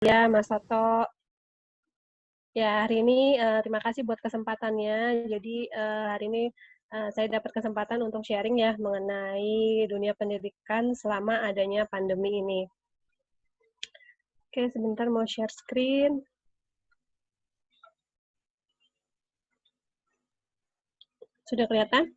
Ya, Mas Toto. Ya, hari ini terima kasih buat kesempatannya. Jadi hari ini saya dapat kesempatan untuk sharing ya mengenai dunia pendidikan selama adanya pandemi ini. Oke, sebentar mau share screen. Sudah kelihatan?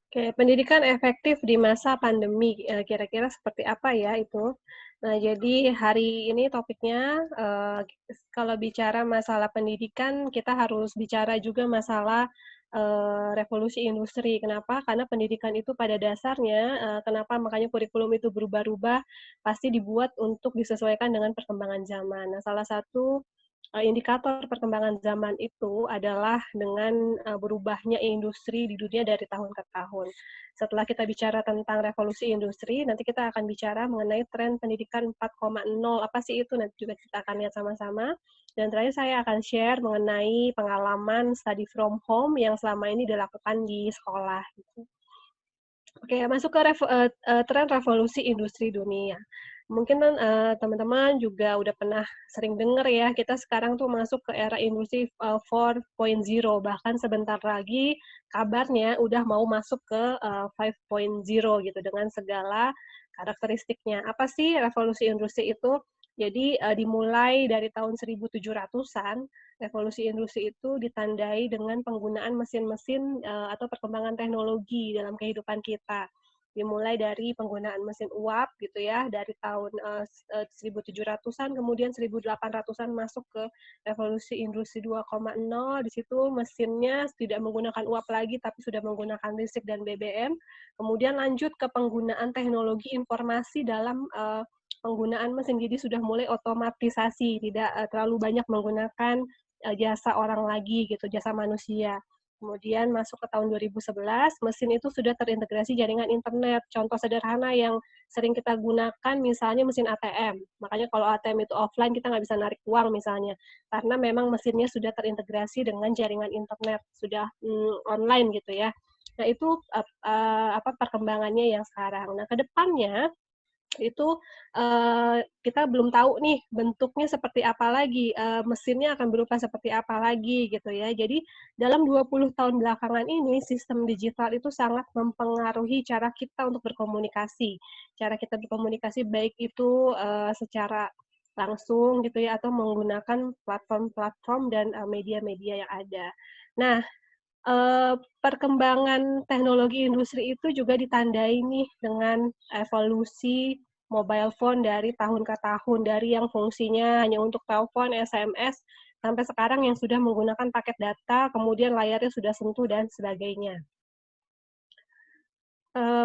Oke, pendidikan efektif di masa pandemi, kira-kira seperti apa ya itu? Nah, jadi hari ini topiknya, kalau bicara masalah pendidikan, kita harus bicara juga masalah revolusi industri. Kenapa? Karena pendidikan itu pada dasarnya, kenapa makanya kurikulum itu berubah-ubah, pasti dibuat untuk disesuaikan dengan perkembangan zaman. Nah, salah satu indikator perkembangan zaman itu adalah dengan berubahnya industri di dunia dari tahun ke tahun. Setelah kita bicara tentang revolusi industri, nanti kita akan bicara mengenai tren pendidikan 4.0, apa sih itu, nanti juga kita akan lihat sama-sama. Dan terakhir saya akan share mengenai pengalaman study from home yang selama ini dilakukan di sekolah. Oke, masuk ke tren revolusi industri dunia. Mungkin kan teman-teman juga udah pernah sering dengar ya, kita sekarang tuh masuk ke era industri 4.0, bahkan sebentar lagi kabarnya udah mau masuk ke 5.0 gitu dengan segala karakteristiknya. Apa sih revolusi industri itu? Jadi dimulai dari tahun 1700-an, revolusi industri itu ditandai dengan penggunaan mesin-mesin atau perkembangan teknologi dalam kehidupan kita. Dimulai dari penggunaan mesin uap gitu ya, dari tahun 1700-an, kemudian 1800-an masuk ke revolusi industri 2.0, di situ mesinnya tidak menggunakan uap lagi, tapi sudah menggunakan listrik dan BBM. Kemudian lanjut ke penggunaan teknologi informasi dalam penggunaan mesin, jadi sudah mulai otomatisasi, tidak terlalu banyak menggunakan jasa orang lagi gitu, jasa manusia. Kemudian masuk ke tahun 2011, mesin itu sudah terintegrasi jaringan internet. Contoh sederhana yang sering kita gunakan misalnya mesin ATM. Makanya kalau ATM itu offline kita nggak bisa narik uang misalnya, karena memang mesinnya sudah terintegrasi dengan jaringan internet, sudah online gitu ya. Nah itu perkembangannya yang sekarang. Nah ke depannya itu kita belum tahu nih bentuknya seperti apa lagi, mesinnya akan berupa seperti apa lagi gitu ya. Jadi dalam 20 tahun belakangan ini sistem digital itu sangat mempengaruhi cara kita untuk berkomunikasi. Cara kita berkomunikasi baik itu secara langsung gitu ya atau menggunakan platform-platform dan media-media yang ada. Nah, perkembangan teknologi industri itu juga ditandai nih dengan evolusi mobile phone dari tahun ke tahun, dari yang fungsinya hanya untuk telepon, SMS, sampai sekarang yang sudah menggunakan paket data, kemudian layarnya sudah sentuh dan sebagainya.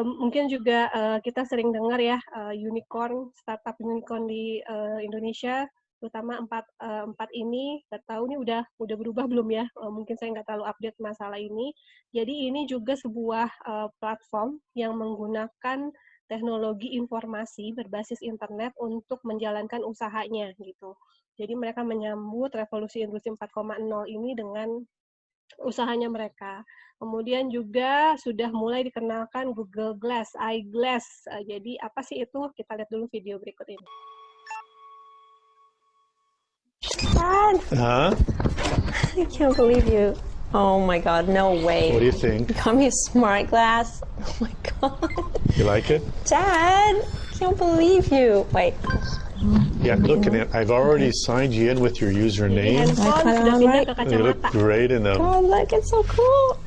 Mungkin juga kita sering dengar ya unicorn, startup unicorn di Indonesia, terutama empat ini, nggak tahu nih udah berubah belum ya, mungkin saya nggak terlalu update masalah ini. Jadi ini juga sebuah platform yang menggunakan teknologi informasi berbasis internet untuk menjalankan usahanya gitu. Jadi mereka menyambut revolusi industri 4.0 ini dengan usahanya mereka. Kemudian juga sudah mulai dikenalkan Google Glass, eyeglass. Jadi apa sih itu? Kita lihat dulu video berikut ini. Dad! Huh? I can't believe you. Oh my God, no way. What do you think? You got me a smart glass? Oh my God. You like it? Dad, I can't believe you. Wait. Yeah, look at it. I've already signed you in with your username. Handphone sudah pindah ke You look kacamata. great in them. God, look, it's so cool.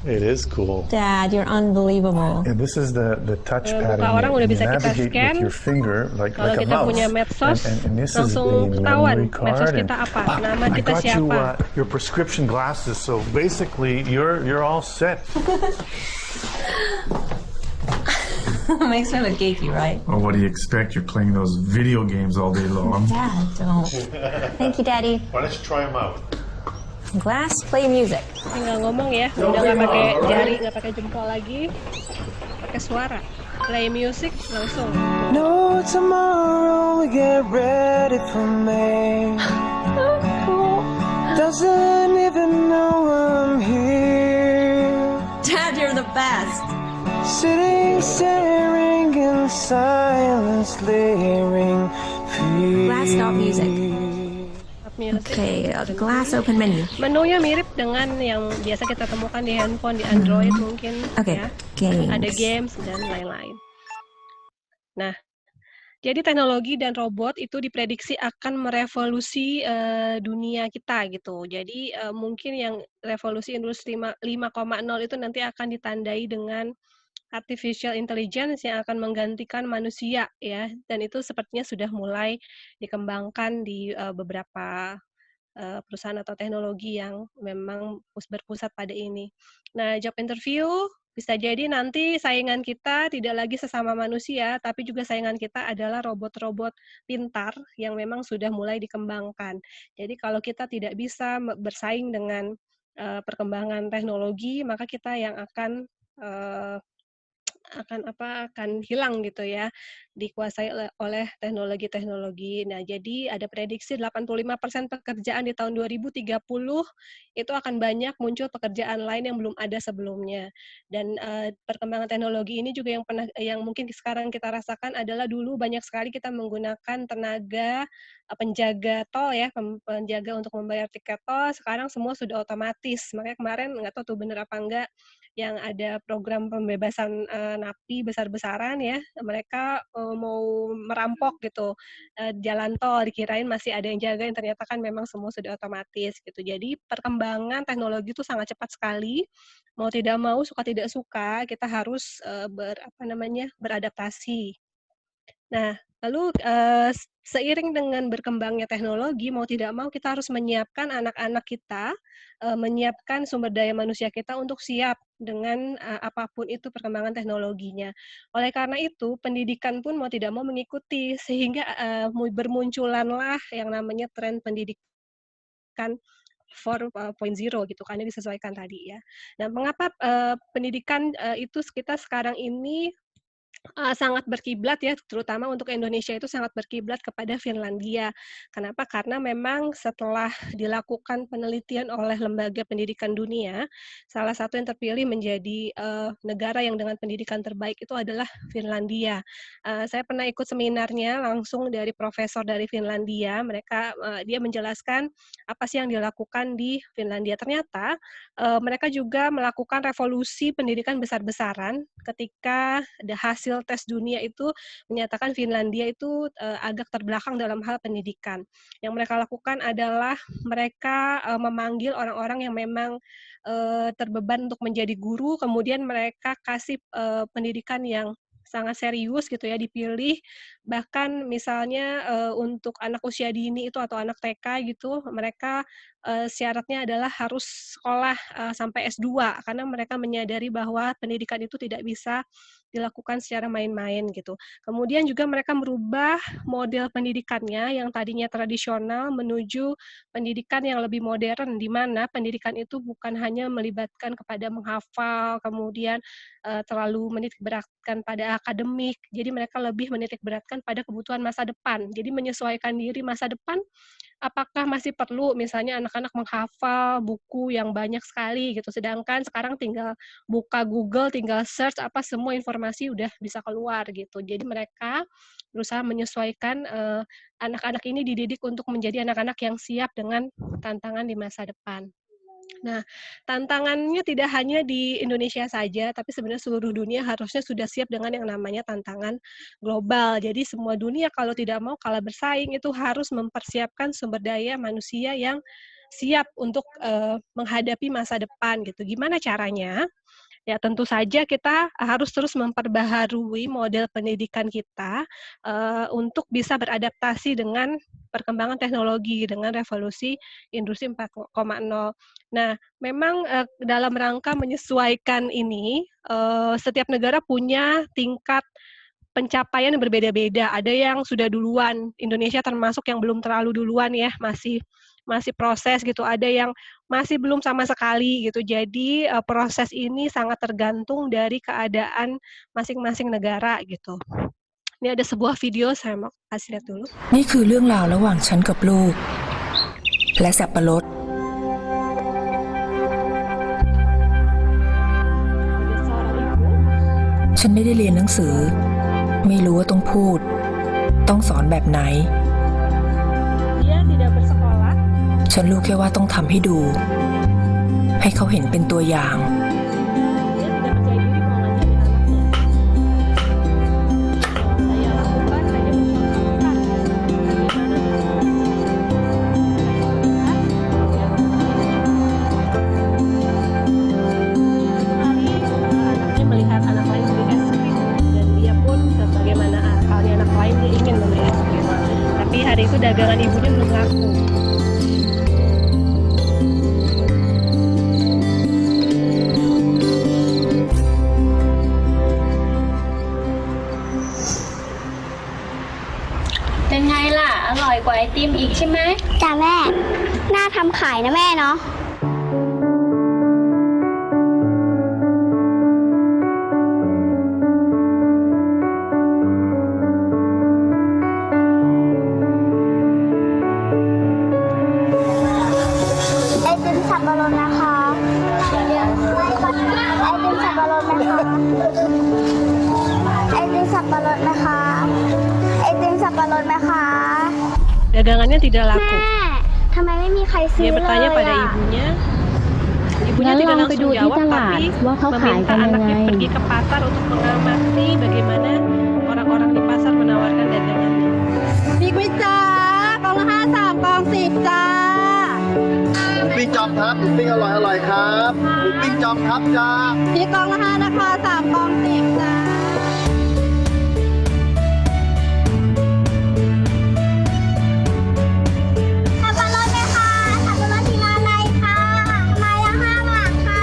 It is cool. Dad, you're unbelievable. And this is the touchpad, Muka orang udah and you bisa kita navigate scan. with your finger like Kalau a kita mouse. punya medsos, And this is langsung the ketahuan memory card. medsos kita apa, nama I kita got you siapa. your prescription glasses, so basically you're all set. Makes me look geeky, right? Well, what do you expect? You're playing those video games all day long. Dad, don't. Thank you, Daddy. Why don't you try them out? Glass, play music. Tinggal ngomong ya, udah nggak pakai jari, nggak pakai jempol lagi, pakai suara. Play music langsung. No tomorrow we get ready for me. Doesn't even know I'm here. the best. Sitting, staring in silence, layering fear. Glass stop music. Music. Okay, glass open menu. Menunya mirip dengan yang biasa kita temukan di handphone, di Android mungkin. Oke, Ya. games. Ada games dan lain-lain. Nah, jadi teknologi dan robot itu diprediksi akan merevolusi dunia kita gitu. Jadi mungkin yang revolusi industri 5.0 itu nanti akan ditandai dengan artificial intelligence yang akan menggantikan manusia ya, dan itu sepertinya sudah mulai dikembangkan di beberapa perusahaan atau teknologi yang memang berpusat pada ini. Nah, job interview bisa jadi nanti saingan kita tidak lagi sesama manusia, tapi juga saingan kita adalah robot-robot pintar yang memang sudah mulai dikembangkan. Jadi kalau kita tidak bisa bersaing dengan perkembangan teknologi, maka kita yang akan akan hilang gitu ya, dikuasai oleh teknologi-teknologi. Nah, jadi ada prediksi 85% pekerjaan di tahun 2030 itu akan banyak muncul pekerjaan lain yang belum ada sebelumnya. Dan perkembangan teknologi ini juga yang mungkin sekarang kita rasakan adalah dulu banyak sekali kita menggunakan tenaga penjaga tol ya, penjaga untuk membayar tiket tol, sekarang semua sudah otomatis. Makanya kemarin nggak tahu tuh bener apa enggak, yang ada program pembebasan napi besar-besaran ya, mereka mau merampok gitu jalan tol, dikirain masih ada yang jaga, yang ternyata kan memang semua sudah otomatis gitu. Jadi perkembangan teknologi itu sangat cepat sekali, mau tidak mau, suka tidak suka, kita harus beradaptasi. Nah, lalu seiring dengan berkembangnya teknologi, mau tidak mau kita harus menyiapkan anak-anak kita, menyiapkan sumber daya manusia kita untuk siap dengan apapun itu perkembangan teknologinya. Oleh karena itu, pendidikan pun mau tidak mau mengikuti, sehingga bermunculanlah yang namanya tren pendidikan 4.0 gitu, karena disesuaikan tadi ya. Nah, mengapa pendidikan itu kita sekarang ini sangat berkiblat ya, terutama untuk Indonesia itu sangat berkiblat kepada Finlandia. Kenapa? Karena memang setelah dilakukan penelitian oleh Lembaga Pendidikan Dunia, salah satu yang terpilih menjadi negara yang dengan pendidikan terbaik itu adalah Finlandia. Saya pernah ikut seminarnya langsung dari profesor dari Finlandia. Dia menjelaskan apa sih yang dilakukan di Finlandia. Ternyata mereka juga melakukan revolusi pendidikan besar-besaran ketika hasil tes dunia itu menyatakan Finlandia itu agak terbelakang dalam hal pendidikan. Yang mereka lakukan adalah mereka memanggil orang-orang yang memang terbeban untuk menjadi guru, kemudian mereka kasih pendidikan yang sangat serius gitu ya, dipilih. Bahkan misalnya untuk anak usia dini itu atau anak TK gitu, mereka syaratnya adalah harus sekolah sampai S2 karena mereka menyadari bahwa pendidikan itu tidak bisa dilakukan secara main-main gitu. Kemudian juga mereka merubah model pendidikannya yang tadinya tradisional menuju pendidikan yang lebih modern, di mana pendidikan itu bukan hanya melibatkan kepada menghafal, kemudian terlalu menitik beratkan pada akademik, jadi mereka lebih menitik beratkan pada kebutuhan masa depan. Jadi menyesuaikan diri masa depan, apakah masih perlu misalnya anak-anak menghafal buku yang banyak sekali gitu, sedangkan sekarang tinggal buka Google, tinggal search semua informasi udah bisa keluar gitu. Jadi mereka berusaha menyesuaikan anak-anak ini dididik untuk menjadi anak-anak yang siap dengan tantangan di masa depan. Nah, tantangannya tidak hanya di Indonesia saja, tapi sebenarnya seluruh dunia harusnya sudah siap dengan yang namanya tantangan global. Jadi semua dunia kalau tidak mau kalah bersaing itu harus mempersiapkan sumber daya manusia yang siap untuk menghadapi masa depan gitu. Gimana caranya? Ya tentu saja kita harus terus memperbaharui model pendidikan kita untuk bisa beradaptasi dengan perkembangan teknologi, dengan revolusi industri 4.0. Nah, memang dalam rangka menyesuaikan ini, setiap negara punya tingkat pencapaian yang berbeda-beda. Ada yang sudah duluan, Indonesia termasuk yang belum terlalu duluan ya, masih proses gitu. Ada yang masih belum sama sekali gitu. Jadi proses ini sangat tergantung dari keadaan masing-masing negara gitu. Ini ada sebuah video, saya mau kasih lihat dulu. นี่คือเรื่องราวระหว่างฉันกับลูกและสับปะรด Ada ฉันไม่ได้เรียนหนังสือ ไม่รู้ว่าต้องพูด ต้องสอนแบบไหน Dia tidak bersekolah. ฉันรู้แค่ว่าต้องทำให้ดู ให้เขาเห็นเป็นตัวอย่าง Dia tidak percaya diri mau ngajarin anaknya. Saya lakukan hanya mencontohkan bagaimana anaknya melihat anak lain beli es krim dan dia pun sebagaimana halnya anak lain dia ingin membeli es krim. Tapi hari itu dagangan ibunya belum laku. Bên ngay là ở rồi của ai timอีกใช่ไหม จ้าแม่ น่าทำขายนะแม่เนาะ ไอติมสับปะรดนะคะ ไอติมสับปะรดนะคะ ไอติมสับปะรดนะคะ ไอติมสับปะรดนะคะ Dagangannya tidak แม่ laku. ทำไมไม่มีใครซื้อ Dia เลย bertanya pada อ่ะ ibunya. Ibunya Lalu tidak orang langsung kedua jawab, kita lah, tapi wah, kau meminta kaya anaknya kan, pergi ke pasar untuk mengamati bagaimana orang-orang di pasar menawarkan dagangannya. พริกไหมจ้ากล่องละ53กล่อง10จ้า หมูปิ้งจอมทัพหมูปิ้งอร่อยครับหมูปิ้งจอมทัพจ้า พริกกล่องละ5นะคะ3กล่อง10จ้า สับปะรดไหมคะสับปะรดทีละอะไรคะไม้ละ5 บาทค่ะ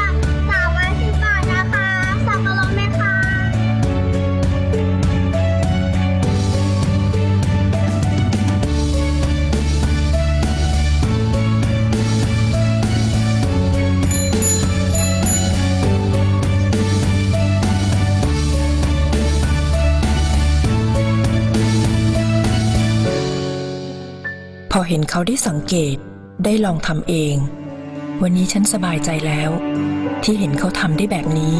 3ไม้10 บาทนะคะ สับปะรดไหมคะ พอเห็นเขาได้สังเกต ได้ลองทำเอง วันนี้ฉันสบายใจแล้ว ที่เห็นเขาทำได้แบบนี้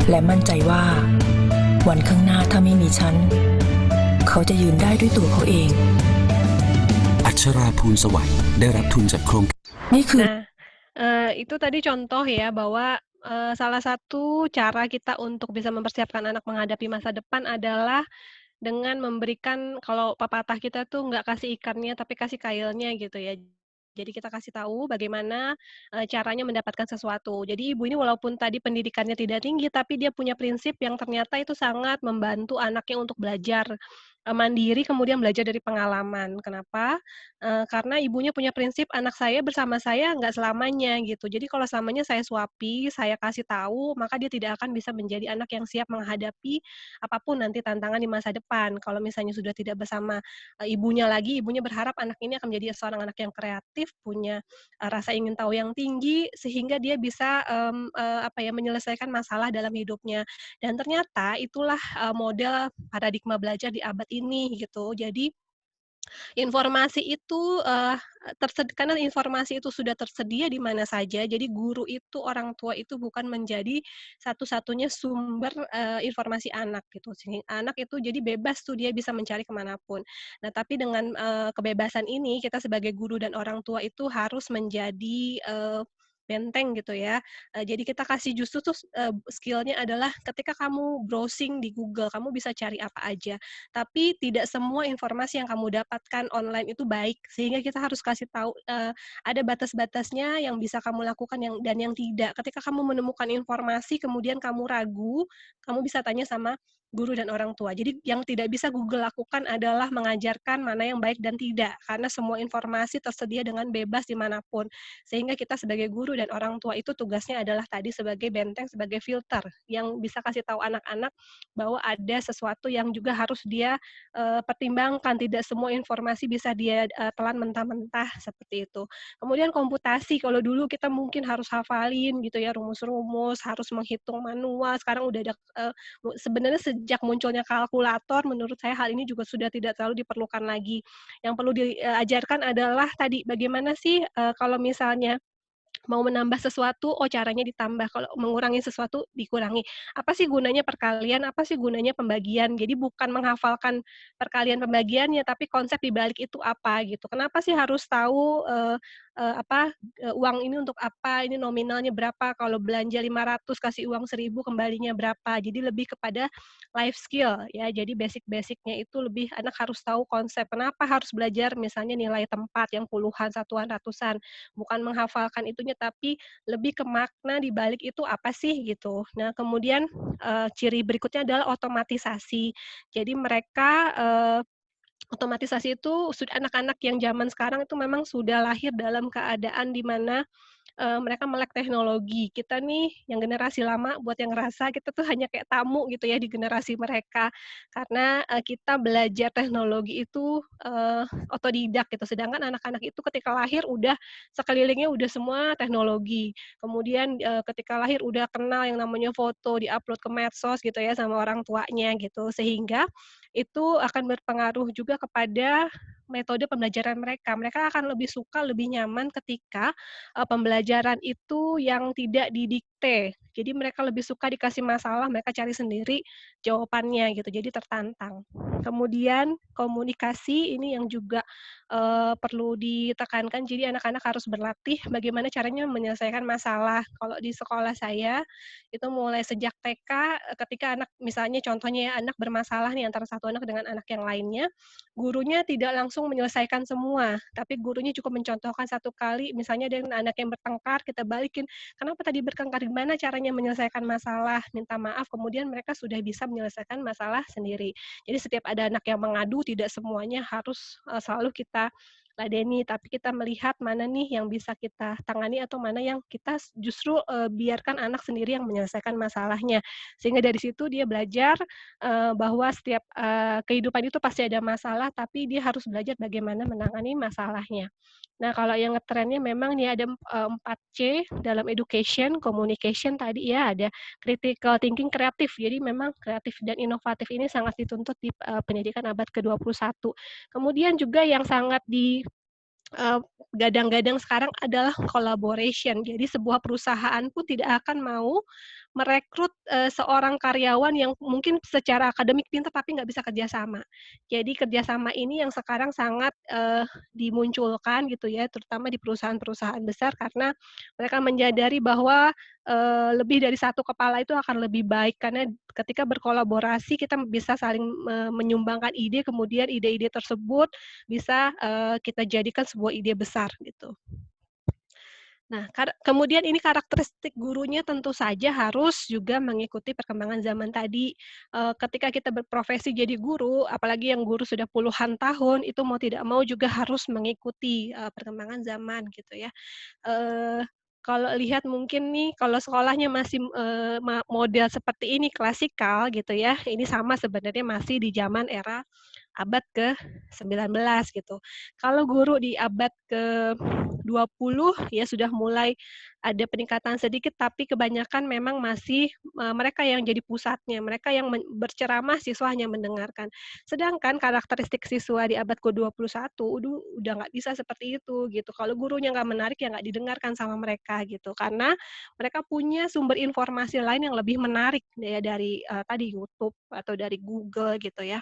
และมั่นใจว่า วันข้างหน้าถ้าไม่มีฉัน เขาจะยืนได้ด้วยตัวเขาเอง อัชราภูลสวัยได้รับทุนจากโครง นี่คือ Nah, itu tadi contoh ya bahwa salah satu cara kita untuk bisa mempersiapkan anak menghadapi masa depan adalah dengan memberikan kalau pepatah kita tuh nggak kasih ikannya tapi kasih kailnya gitu ya. Jadi kita kasih tahu bagaimana caranya mendapatkan sesuatu. Jadi ibu ini walaupun tadi pendidikannya tidak tinggi, tapi dia punya prinsip yang ternyata itu sangat membantu anaknya untuk belajar mandiri, kemudian belajar dari pengalaman. Kenapa? Karena ibunya punya prinsip anak saya bersama saya nggak selamanya gitu. Jadi kalau selamanya saya suapi, saya kasih tahu, maka dia tidak akan bisa menjadi anak yang siap menghadapi apapun nanti tantangan di masa depan. Kalau misalnya sudah tidak bersama ibunya lagi, ibunya berharap anak ini akan menjadi seorang anak yang kreatif, punya rasa ingin tahu yang tinggi, sehingga dia bisa menyelesaikan masalah dalam hidupnya. Dan ternyata itulah model paradigma belajar di abad ini gitu. Jadi informasi itu, karena informasi itu sudah tersedia di mana saja, jadi guru itu, orang tua itu bukan menjadi satu-satunya sumber, informasi anak gitu. Anak itu jadi bebas tuh dia bisa mencari kemanapun. Nah, tapi dengan, kebebasan ini kita sebagai guru dan orang tua itu harus menjadi, benteng gitu ya. Jadi kita kasih justru tuh, skill-nya adalah ketika kamu browsing di Google, kamu bisa cari apa aja. Tapi tidak semua informasi yang kamu dapatkan online itu baik, sehingga kita harus kasih tahu, ada batas-batasnya yang bisa kamu lakukan dan yang tidak. Ketika kamu menemukan informasi kemudian kamu ragu, kamu bisa tanya sama guru dan orang tua. Jadi yang tidak bisa Google lakukan adalah mengajarkan mana yang baik dan tidak, karena semua informasi tersedia dengan bebas dimanapun. Sehingga kita sebagai guru dan orang tua itu tugasnya adalah tadi sebagai benteng, sebagai filter, yang bisa kasih tahu anak-anak bahwa ada sesuatu yang juga harus dia pertimbangkan, tidak semua informasi bisa dia telan mentah-mentah, seperti itu. Kemudian komputasi, kalau dulu kita mungkin harus hafalin gitu ya, rumus-rumus, harus menghitung manual, sekarang udah ada sebenarnya sejak munculnya kalkulator, menurut saya hal ini juga sudah tidak terlalu diperlukan lagi. Yang perlu diajarkan adalah tadi, bagaimana sih kalau misalnya mau menambah sesuatu, oh caranya ditambah, kalau mengurangi sesuatu dikurangi. Apa sih gunanya perkalian, apa sih gunanya pembagian. Jadi bukan menghafalkan perkalian pembagiannya, tapi konsep di balik itu apa gitu. Kenapa sih harus tahu, uang ini untuk apa, ini nominalnya berapa, kalau belanja 500 kasih uang 1.000 kembalinya berapa. Jadi lebih kepada life skill ya, jadi basic-basic-nya itu lebih anak harus tahu konsep. Kenapa harus belajar misalnya nilai tempat yang puluhan, satuan, ratusan. Bukan menghafalkan itunya, tapi lebih ke makna di balik itu apa sih gitu. Nah kemudian, ciri berikutnya adalah otomatisasi. Jadi mereka, otomatisasi itu anak-anak yang zaman sekarang itu memang sudah lahir dalam keadaan di mana mereka melek teknologi. Kita nih yang generasi lama buat yang ngerasa kita tuh hanya kayak tamu gitu ya di generasi mereka. Karena, kita belajar teknologi itu, otodidak gitu, sedangkan anak-anak itu ketika lahir udah sekelilingnya udah semua teknologi. Kemudian, ketika lahir udah kenal yang namanya foto, di-upload ke medsos gitu ya sama orang tuanya gitu. Sehingga itu akan berpengaruh juga kepada metode pembelajaran mereka. Mereka akan lebih suka, lebih nyaman ketika pembelajaran itu yang tidak didikte. Jadi mereka lebih suka dikasih masalah, mereka cari sendiri jawabannya gitu, jadi tertantang. Kemudian komunikasi ini yang juga, perlu ditekankan, jadi anak-anak harus berlatih bagaimana caranya menyelesaikan masalah. Kalau di sekolah saya, itu mulai sejak TK, ketika anak misalnya contohnya ya, anak bermasalah nih antara satu anak dengan anak yang lainnya, gurunya tidak langsung menyelesaikan semua, tapi gurunya cukup mencontohkan satu kali, misalnya dengan anak yang bertengkar, kita balikin, "Kenapa tadi bertengkar? Gimana caranya menyelesaikan masalah?" Minta maaf, kemudian mereka sudah bisa menyelesaikan masalah sendiri. Jadi setiap ada anak yang mengadu, tidak semuanya harus, selalu kita ladeni, tapi kita melihat mana nih yang bisa kita tangani atau mana yang kita justru, biarkan anak sendiri yang menyelesaikan masalahnya. Sehingga dari situ dia belajar, bahwa setiap, kehidupan itu pasti ada masalah, tapi dia harus belajar bagaimana menangani masalahnya. Nah, kalau yang ngetrennya memang nih ada, 4C dalam education, communication tadi ya, ada critical thinking, kreatif. Jadi memang kreatif dan inovatif ini sangat dituntut di, pendidikan abad ke-21. Kemudian juga yang sangat Eee, gadang-gadang sekarang adalah collaboration. Jadi sebuah perusahaan pun tidak akan mau merekrut, seorang karyawan yang mungkin secara akademik pintar tapi nggak bisa kerjasama. Jadi kerjasama ini yang sekarang sangat, dimunculkan gitu ya, terutama di perusahaan-perusahaan besar karena mereka menyadari bahwa, lebih dari satu kepala itu akan lebih baik karena ketika berkolaborasi kita bisa saling menyumbangkan ide, kemudian ide-ide tersebut bisa, kita jadikan sebuah ide besar gitu. Nah, kemudian ini karakteristik gurunya tentu saja harus juga mengikuti perkembangan zaman tadi. Ketika kita berprofesi jadi guru, apalagi yang guru sudah puluhan tahun, itu mau tidak mau juga harus mengikuti, perkembangan zaman gitu ya. Eee, kalau lihat mungkin nih, kalau sekolahnya masih, model seperti ini, klasikal gitu ya, ini sama sebenarnya masih di zaman era abad ke-19 gitu. Kalau guru di abad ke-20 ya sudah mulai ada peningkatan sedikit, tapi kebanyakan memang masih, mereka yang jadi pusatnya, mereka yang berceramah, siswa hanya mendengarkan. Sedangkan karakteristik siswa di abad ke-21 udah nggak bisa seperti itu gitu. Kalau gurunya nggak menarik, ya nggak didengarkan sama mereka gitu. Karena mereka punya sumber informasi lain yang lebih menarik ya dari, tadi YouTube atau dari Google gitu ya.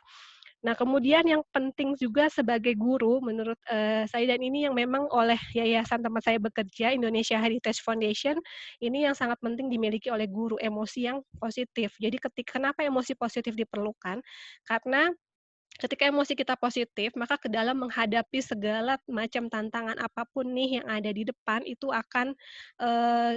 Nah, kemudian yang penting juga sebagai guru menurut, saya dan ini yang memang oleh yayasan tempat saya bekerja, Indonesia Heritage Foundation, ini yang sangat penting dimiliki oleh guru, emosi yang positif. Jadi kenapa emosi positif diperlukan? Karena ketika emosi kita positif, maka ke dalam menghadapi segala macam tantangan apapun nih yang ada di depan, itu akan,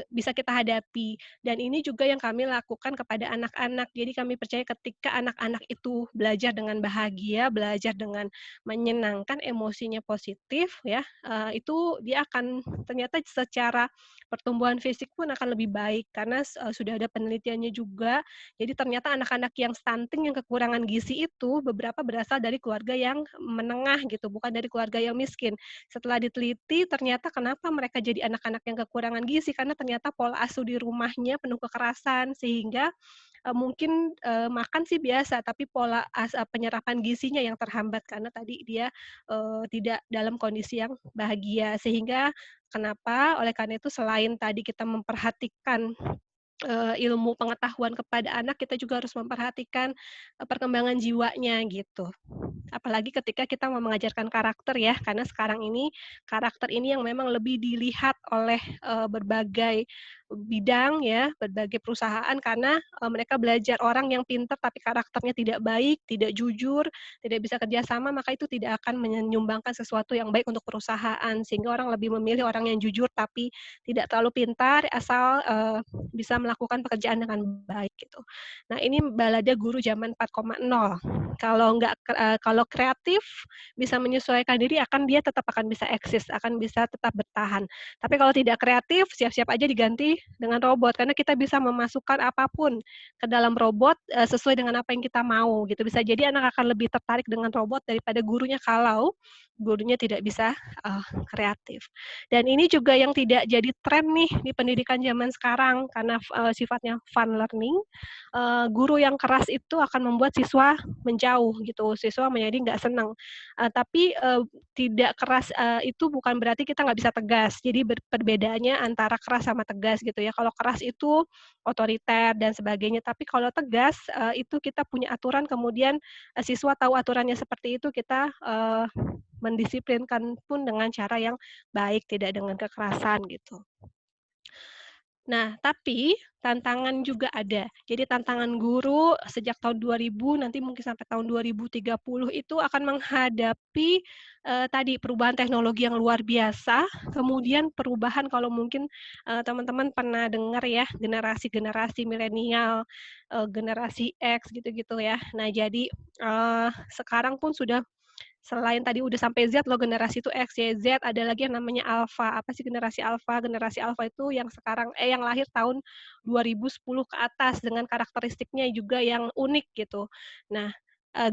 bisa kita hadapi. Dan ini juga yang kami lakukan kepada anak-anak. Jadi kami percaya ketika anak-anak itu belajar dengan bahagia, belajar dengan menyenangkan, emosinya positif ya, itu dia akan ternyata secara pertumbuhan fisik pun akan lebih baik. Karena sudah ada penelitiannya juga, jadi ternyata anak-anak yang stunting, yang kekurangan gizi itu beberapa berasal dari keluarga yang menengah gitu, bukan dari keluarga yang miskin. Setelah diteliti ternyata kenapa mereka jadi anak-anak yang kekurangan gizi, karena ternyata pola asuh di rumahnya penuh kekerasan, sehingga mungkin, makan sih biasa, tapi pola penyerapan gizinya yang terhambat karena tadi dia, tidak dalam kondisi yang bahagia. Sehingga kenapa, oleh karena itu selain tadi kita memperhatikan ilmu pengetahuan kepada anak, kita juga harus memperhatikan, perkembangan jiwanya gitu. Apalagi ketika kita mau mengajarkan karakter ya, karena sekarang ini karakter ini yang memang lebih dilihat oleh, berbagai bidang ya, berbagai perusahaan karena, mereka belajar orang yang pintar tapi karakternya tidak baik, tidak jujur, tidak bisa kerjasama, maka itu tidak akan menyumbangkan sesuatu yang baik untuk perusahaan. Sehingga orang lebih memilih orang yang jujur tapi tidak terlalu pintar, asal, bisa melakukan pekerjaan dengan baik gitu. Nah ini balada guru zaman 4.0. Kalau kreatif, bisa menyesuaikan diri dia tetap akan bisa eksis, akan bisa tetap bertahan. Tapi kalau tidak kreatif, siap-siap aja diganti dengan robot, karena kita bisa memasukkan apapun ke dalam robot, sesuai dengan apa yang kita mau gitu. Bisa jadi anak akan lebih tertarik dengan robot daripada gurunya kalau gurunya tidak bisa, kreatif. Dan ini juga yang tidak jadi tren nih di pendidikan zaman sekarang karena sifatnya fun learning, guru yang keras itu akan membuat siswa menjauh gitu, siswa menjadi nggak senang. Tapi, tidak keras, itu bukan berarti kita nggak bisa tegas. Jadi perbedaannya antara keras sama tegas gitu ya. Kalau keras itu otoriter dan sebagainya, tapi kalau tegas, itu kita punya aturan kemudian, siswa tahu aturannya seperti itu, kita, mendisiplinkan pun dengan cara yang baik, tidak dengan kekerasan gitu. Nah, tapi tantangan juga ada. Jadi tantangan guru sejak tahun 2000 nanti mungkin sampai tahun 2030 itu akan menghadapi, tadi perubahan teknologi yang luar biasa, kemudian perubahan kalau mungkin, teman-teman pernah dengar ya, generasi-generasi milenial, generasi X gitu-gitu ya. Nah jadi, sekarang pun sudah selain tadi udah sampai Z loh generasi itu X, Y, Z, ada lagi yang namanya alpha. Apa sih generasi alpha? Generasi alpha itu yang yang lahir tahun 2010 ke atas dengan karakteristiknya juga yang unik gitu. Nah,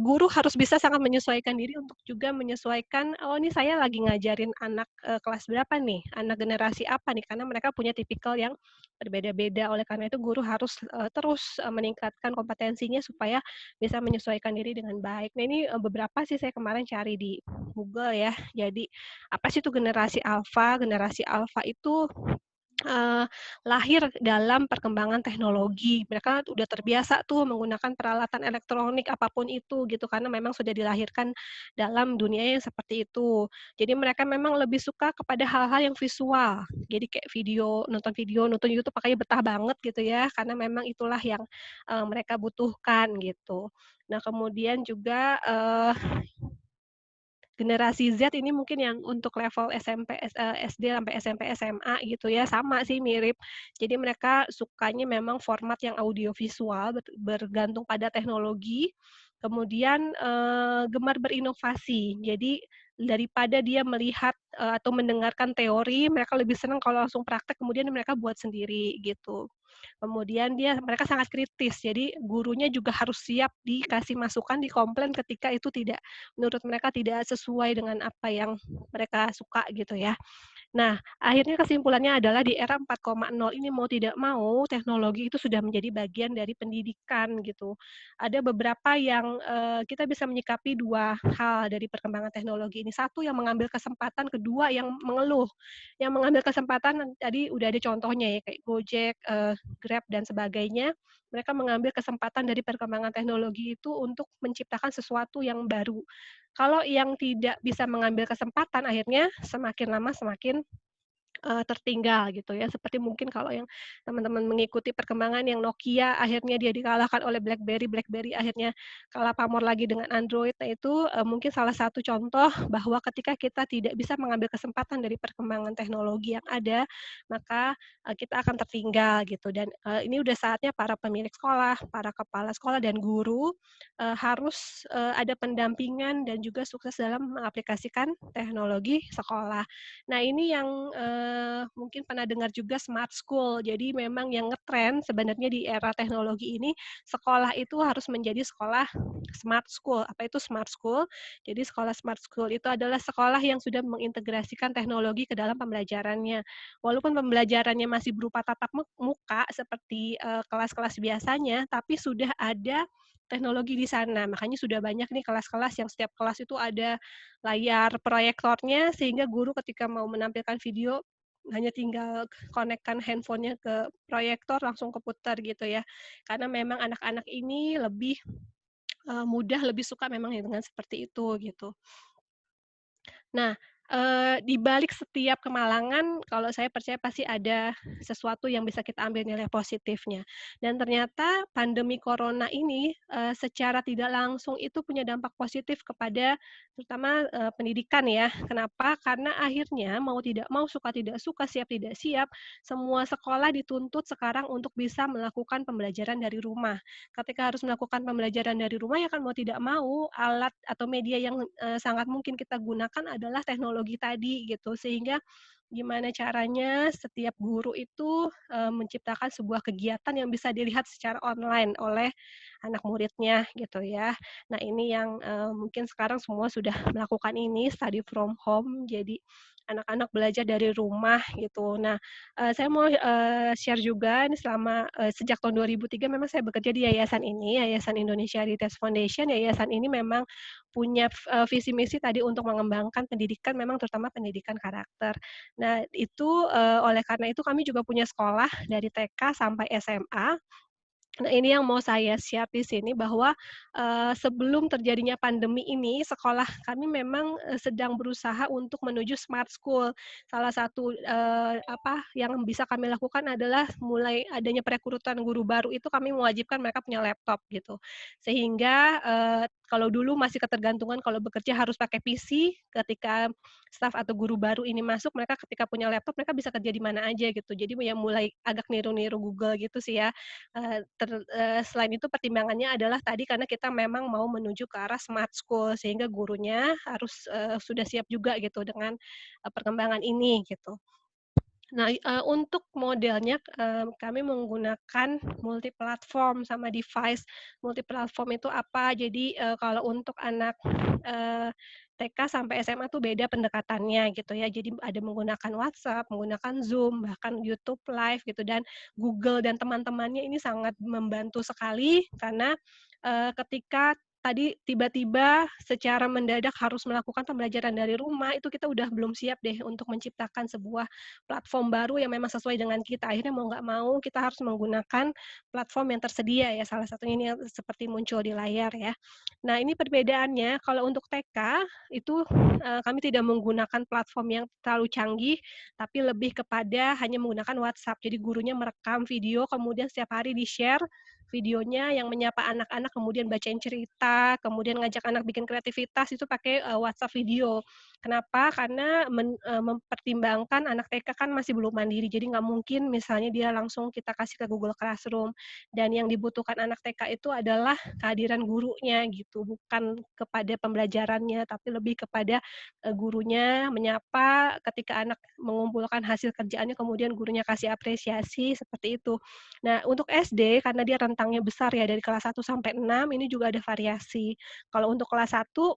guru harus bisa sangat menyesuaikan diri untuk juga menyesuaikan, "Oh ini saya lagi ngajarin anak, kelas berapa nih? Anak generasi apa nih?" Karena mereka punya tipikal yang berbeda-beda. Oleh karena itu guru harus, terus, meningkatkan kompetensinya supaya bisa menyesuaikan diri dengan baik. Nah ini, beberapa sih saya kemarin cari di Google ya. Jadi, apa sih itu generasi alfa? Generasi alfa itu, eee, lahir dalam perkembangan teknologi. Mereka udah terbiasa tuh menggunakan peralatan elektronik apapun itu gitu, karena memang sudah dilahirkan dalam dunia yang seperti itu. Jadi mereka memang lebih suka kepada hal-hal yang visual. Jadi kayak video, nonton YouTube makanya betah banget gitu ya, karena memang itulah yang, mereka butuhkan gitu. Nah kemudian juga, generasi Z ini mungkin yang untuk level SMP, SD sampai SMP, SMA gitu ya, sama sih mirip. Jadi mereka sukanya memang format yang audiovisual, bergantung pada teknologi, kemudian, gemar berinovasi. Jadi daripada dia melihat, atau mendengarkan teori, mereka lebih senang kalau langsung praktek, kemudian mereka buat sendiri gitu. Kemudian mereka sangat kritis, jadi gurunya juga harus siap dikasih masukan, dikomplain ketika itu menurut mereka tidak sesuai dengan apa yang mereka suka gitu ya. Nah, akhirnya kesimpulannya adalah di era 4.0 ini mau tidak mau teknologi itu sudah menjadi bagian dari pendidikan gitu. Ada beberapa yang, kita bisa menyikapi 2 hal dari perkembangan teknologi ini. Satu yang mengambil kesempatan, kedua yang mengeluh. Yang mengambil kesempatan tadi udah ada contohnya ya kayak Gojek, Grab dan sebagainya. Mereka mengambil kesempatan dari perkembangan teknologi itu untuk menciptakan sesuatu yang baru. Kalau yang tidak bisa mengambil kesempatan akhirnya semakin lama semakin tertinggal gitu ya. Seperti mungkin kalau yang teman-teman mengikuti perkembangan yang Nokia akhirnya dia dikalahkan oleh BlackBerry, BlackBerry akhirnya kalah pamor lagi dengan Android. Nah itu, mungkin salah satu contoh bahwa ketika kita tidak bisa mengambil kesempatan dari perkembangan teknologi yang ada, maka, kita akan tertinggal gitu dan, ini udah saatnya para pemilik sekolah, para kepala sekolah dan guru, harus, ada pendampingan dan juga sukses dalam mengaplikasikan teknologi sekolah. Nah ini yang, mungkin pernah dengar juga smart school. Jadi memang yang ngetren sebenarnya di era teknologi ini, sekolah itu harus menjadi sekolah smart school. Apa itu smart school? Jadi sekolah smart school itu adalah sekolah yang sudah mengintegrasikan teknologi ke dalam pembelajarannya. Walaupun pembelajarannya masih berupa tatap muka seperti kelas-kelas biasanya, tapi sudah ada teknologi di sana. Makanya sudah banyak nih kelas-kelas yang setiap kelas itu ada layar proyektornya, sehingga guru ketika mau menampilkan video hanya tinggal konekkan handphonenya ke proyektor langsung keputar gitu ya. Karena memang anak-anak ini lebih mudah, lebih suka memang dengan seperti itu gitu. Nah, di balik setiap kemalangan, kalau saya percaya pasti ada sesuatu yang bisa kita ambil nilai positifnya. Dan ternyata pandemi corona ini, secara tidak langsung itu punya dampak positif kepada terutama, pendidikan ya. Kenapa? Karena akhirnya mau tidak mau, suka tidak suka, siap tidak siap, semua sekolah dituntut sekarang untuk bisa melakukan pembelajaran dari rumah. Ketika harus melakukan pembelajaran dari rumah, ya kan mau tidak mau, alat atau media yang, sangat mungkin kita gunakan adalah teknologi tadi gitu. Sehingga gimana caranya setiap guru itu, menciptakan sebuah kegiatan yang bisa dilihat secara online oleh anak muridnya gitu ya. Nah ini yang, mungkin sekarang semua sudah melakukan ini, study from home, jadi anak-anak belajar dari rumah gitu. Nah, saya mau, share juga ini selama, sejak tahun 2003 memang saya bekerja di yayasan ini, Yayasan Indonesia Heritage Foundation. Yayasan ini memang punya visi misi tadi untuk mengembangkan pendidikan, memang terutama pendidikan karakter. Nah itu, oleh karena itu kami juga punya sekolah dari TK sampai SMA. Nah, ini yang mau saya share di sini bahwa, sebelum terjadinya pandemi ini, sekolah kami memang, sedang berusaha untuk menuju smart school. Salah satu, yang bisa kami lakukan adalah mulai adanya perekrutan guru baru itu kami mewajibkan mereka punya laptop gitu. Sehingga, kalau dulu masih ketergantungan kalau bekerja harus pakai PC, ketika staf atau guru baru ini masuk, mereka ketika punya laptop mereka bisa kerja di mana aja gitu. Jadi ya mulai agak niru-niru Google gitu sih ya. Selain itu pertimbangannya adalah tadi karena kita memang mau menuju ke arah smart school, sehingga gurunya harus, sudah siap juga gitu dengan, perkembangan ini gitu. Nah, untuk modelnya, kami menggunakan multi platform sama device. Multi platform itu apa? Jadi, kalau untuk anak, TK sampai SMA tuh beda pendekatannya gitu ya. Jadi ada menggunakan WhatsApp, menggunakan Zoom, bahkan YouTube Live gitu dan Google dan teman-temannya ini sangat membantu sekali karena, ketika tadi tiba-tiba secara mendadak harus melakukan pembelajaran dari rumah, itu kita udah belum siap deh untuk menciptakan sebuah platform baru yang memang sesuai dengan kita. Akhirnya mau nggak mau kita harus menggunakan platform yang tersedia ya, salah satunya ini yang seperti muncul di layar ya. Nah ini perbedaannya, kalau untuk TK itu, kami tidak menggunakan platform yang terlalu canggih, tapi lebih kepada hanya menggunakan WhatsApp. Jadi gurunya merekam video, kemudian setiap hari di-share videonya yang menyapa anak-anak, kemudian bacain cerita, kemudian ngajak anak bikin kreativitas, itu pakai, WhatsApp video. Kenapa? Karena mempertimbangkan anak TK kan masih belum mandiri, jadi nggak mungkin misalnya dia langsung kita kasih ke Google Classroom, dan yang dibutuhkan anak TK itu adalah kehadiran gurunya gitu, bukan kepada pembelajarannya, tapi lebih kepada, gurunya menyapa ketika anak mengumpulkan hasil kerjaannya, kemudian gurunya kasih apresiasi, seperti itu. Nah, untuk SD karena dia rentangnya besar ya dari kelas 1 sampai 6 ini juga ada variasi. Kalau untuk kelas 1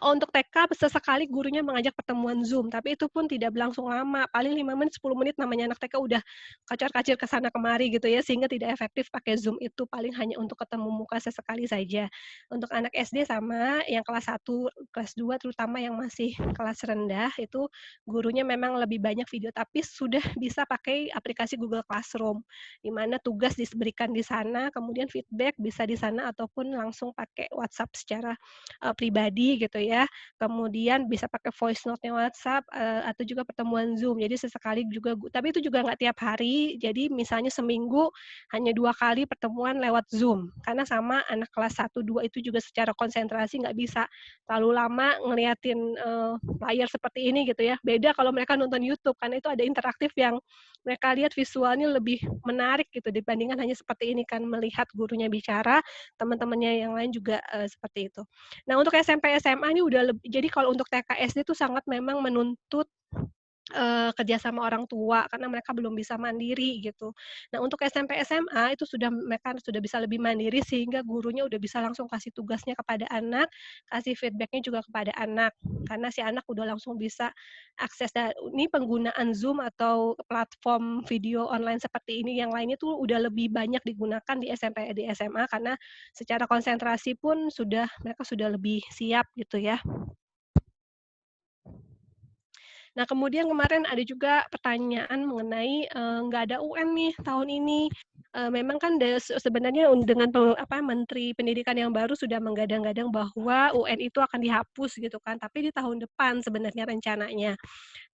untuk TK sesekali gurunya mengajak pertemuan Zoom, tapi itu pun tidak berlangsung lama, paling 5 menit, 10 menit namanya anak TK udah kacar-kacir ke sana kemari gitu ya, sehingga tidak efektif pakai Zoom itu, paling hanya untuk ketemu muka sesekali saja. Untuk anak SD sama, yang kelas 1, kelas 2 terutama yang masih kelas rendah, itu gurunya memang lebih banyak video, tapi sudah bisa pakai aplikasi Google Classroom, di mana tugas diberikan di sana, kemudian feedback bisa di sana ataupun langsung pakai WhatsApp secara, pribadi gitu ya. Kemudian bisa pakai voice note-nya WhatsApp, atau juga pertemuan Zoom. Jadi sesekali juga tapi itu juga nggak tiap hari, jadi misalnya seminggu hanya 2 kali pertemuan lewat Zoom. Karena sama anak kelas 1, 2 itu juga secara konsentrasi nggak bisa terlalu lama ngeliatin, layar seperti ini gitu ya. Beda kalau mereka nonton YouTube, karena itu ada interaktif yang mereka lihat visualnya lebih menarik gitu dibandingkan hanya seperti ini kan, melihat gurunya bicara, teman-temannya yang lain juga, seperti itu. Nah, untuk SMP, SMA ini udah jadi kalau untuk TK, SD itu sangat memang menuntut kerja sama orang tua karena mereka belum bisa mandiri gitu. Nah untuk SMP, SMA itu mereka sudah bisa lebih mandiri sehingga gurunya udah bisa langsung kasih tugasnya kepada anak, kasih feedback-nya juga kepada anak. Karena si anak udah langsung bisa akses ini penggunaan Zoom atau platform video online seperti ini yang lainnya tuh udah lebih banyak digunakan di SMP, di SMA karena secara konsentrasi pun mereka sudah lebih siap gitu ya. Nah, kemudian kemarin ada juga pertanyaan mengenai, nggak ada UN nih tahun ini. Memang kan sebenarnya dengan Menteri Pendidikan yang baru sudah menggadang-gadang bahwa UN itu akan dihapus gitu kan, tapi di tahun depan sebenarnya rencananya.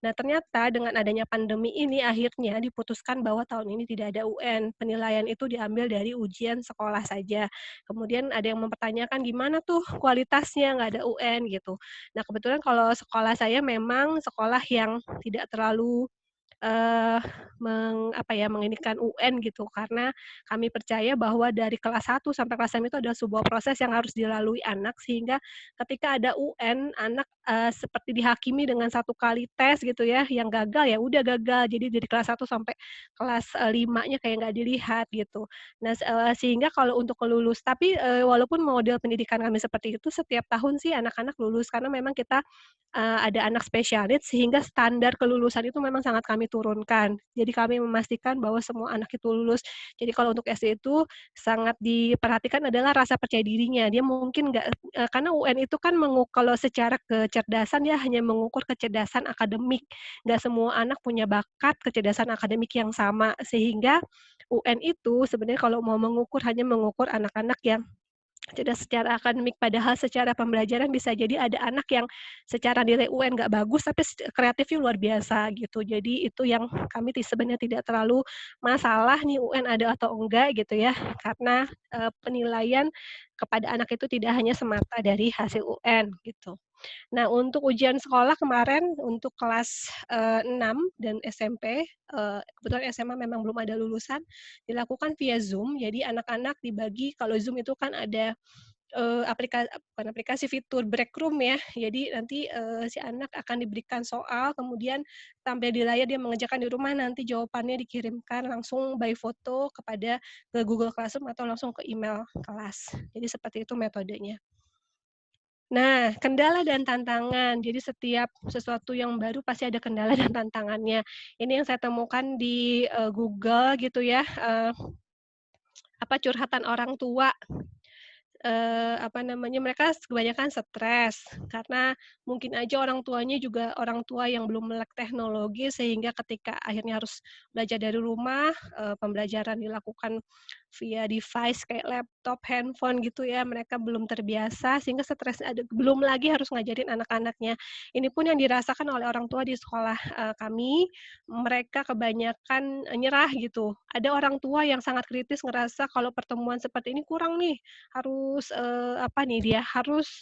Nah, ternyata dengan adanya pandemi ini akhirnya diputuskan bahwa tahun ini tidak ada UN. Penilaian itu diambil dari ujian sekolah saja. Kemudian ada yang mempertanyakan gimana tuh kualitasnya nggak ada UN gitu. Nah, kebetulan kalau sekolah saya memang sekolah yang tidak terlalu eee, menginikan UN gitu, karena kami percaya bahwa dari kelas 1 sampai kelas 6 itu adalah sebuah proses yang harus dilalui anak, sehingga ketika ada UN, anak, seperti dihakimi dengan satu kali tes gitu ya, yang gagal ya udah gagal. Jadi dari kelas 1 sampai kelas, 5-nya kayak nggak dilihat gitu. Nah, sehingga kalau untuk tapi, walaupun model pendidikan kami seperti itu, setiap tahun sih anak-anak lulus, karena memang kita ada anak special needs sehingga standar kelulusan itu memang sangat kami turunkan. Jadi kami memastikan bahwa semua anak itu lulus. Jadi kalau untuk SD itu sangat diperhatikan adalah rasa percaya dirinya. Dia mungkin nggak karena UN itu kan kalau secara kecerdasan dia hanya mengukur kecerdasan akademik. Nggak semua anak punya bakat kecerdasan akademik yang sama. Sehingga UN itu sebenarnya kalau mau hanya mengukur anak-anak yang cerdas secara akademik, padahal secara pembelajaran bisa jadi ada anak yang secara nilai UN nggak bagus, tapi kreatifnya luar biasa gitu. Jadi itu yang kami sebenarnya tidak terlalu masalah nih UN ada atau enggak gitu ya, karena, penilaian kepada anak itu tidak hanya semata dari hasil UN gitu. Nah, untuk ujian sekolah kemarin untuk kelas, 6 dan SMP, kebetulan SMA memang belum ada lulusan, dilakukan via Zoom. Jadi anak-anak dibagi kalau Zoom itu kan ada, bukan aplikasi, fitur break room ya. Jadi nanti, si anak akan diberikan soal, kemudian tampil di layar dia mengerjakan di rumah, nanti jawabannya dikirimkan langsung by foto ke Google Classroom atau langsung ke email kelas. Jadi seperti itu metodenya. Nah, kendala dan tantangan. Jadi setiap sesuatu yang baru pasti ada kendala dan tantangannya. Ini yang saya temukan di, Google gitu ya, curhatan orang tua. Mereka kebanyakan stres karena mungkin aja orang tua yang belum melek teknologi sehingga ketika akhirnya harus belajar dari rumah, pembelajaran dilakukan via device kayak laptop, handphone gitu ya, mereka belum terbiasa sehingga stres belum lagi harus ngajarin anak-anaknya. Ini pun yang dirasakan oleh orang tua di sekolah, kami, mereka kebanyakan, nyerah gitu. Ada orang tua yang sangat kritis ngerasa kalau pertemuan seperti ini kurang nih, harus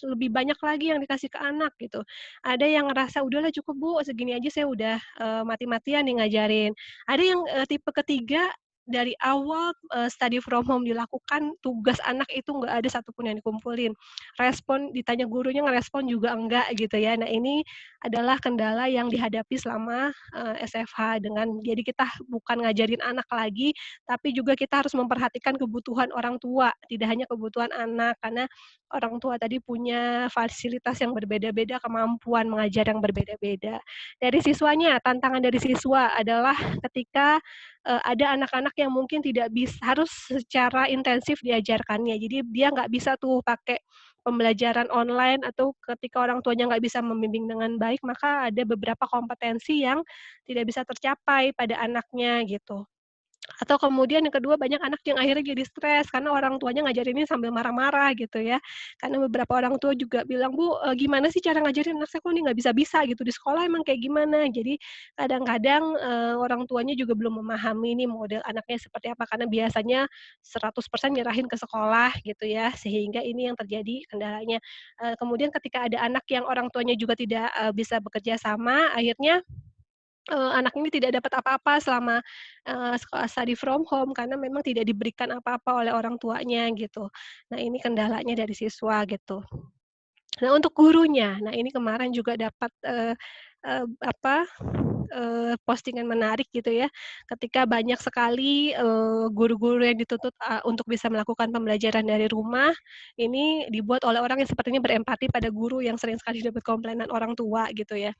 lebih banyak lagi yang dikasih ke anak gitu. Ada yang ngerasa, "Udahlah cukup Bu, segini aja saya udah, mati-matian nih ngajarin." Ada yang, tipe ketiga, dari awal, study from home dilakukan, tugas anak itu nggak ada satupun yang dikumpulin. Ditanya gurunya ngerespon juga enggak gitu ya. Nah ini adalah kendala yang dihadapi selama, SFH jadi kita bukan ngajarin anak lagi, tapi juga kita harus memperhatikan kebutuhan orang tua, tidak hanya kebutuhan anak, karena orang tua tadi punya fasilitas yang berbeda-beda, kemampuan mengajar yang berbeda-beda. Dari siswanya, tantangan dari siswa adalah ketika, ada anak-anak yang mungkin harus secara intensif diajarkannya. Jadi dia nggak bisa tuh pakai pembelajaran online atau ketika orang tuanya nggak bisa membimbing dengan baik, maka ada beberapa kompetensi yang tidak bisa tercapai pada anaknya gitu. Atau kemudian yang kedua banyak anak yang akhirnya jadi stres karena orang tuanya ngajarinnya sambil marah-marah gitu ya. Karena beberapa orang tua juga bilang, "Bu, gimana sih cara ngajarin anak saya kok ini nggak bisa-bisa gitu, di sekolah emang kayak gimana?" Jadi kadang-kadang, orang tuanya juga belum memahami nih model anaknya seperti apa, karena biasanya 100% nyerahin ke sekolah gitu ya, sehingga ini yang terjadi kendalanya. Kemudian ketika ada anak yang orang tuanya juga tidak, bisa bekerja sama, akhirnya anak ini tidak dapat apa-apa selama, study from home karena memang tidak diberikan apa-apa oleh orang tuanya gitu. Nah ini kendalanya dari siswa gitu. Nah untuk gurunya, nah ini kemarin juga dapat, postingan menarik gitu ya, ketika banyak sekali, guru-guru yang dituntut, untuk bisa melakukan pembelajaran dari rumah, ini dibuat oleh orang yang sepertinya berempati pada guru yang sering sekali dapat komplainan orang tua gitu ya.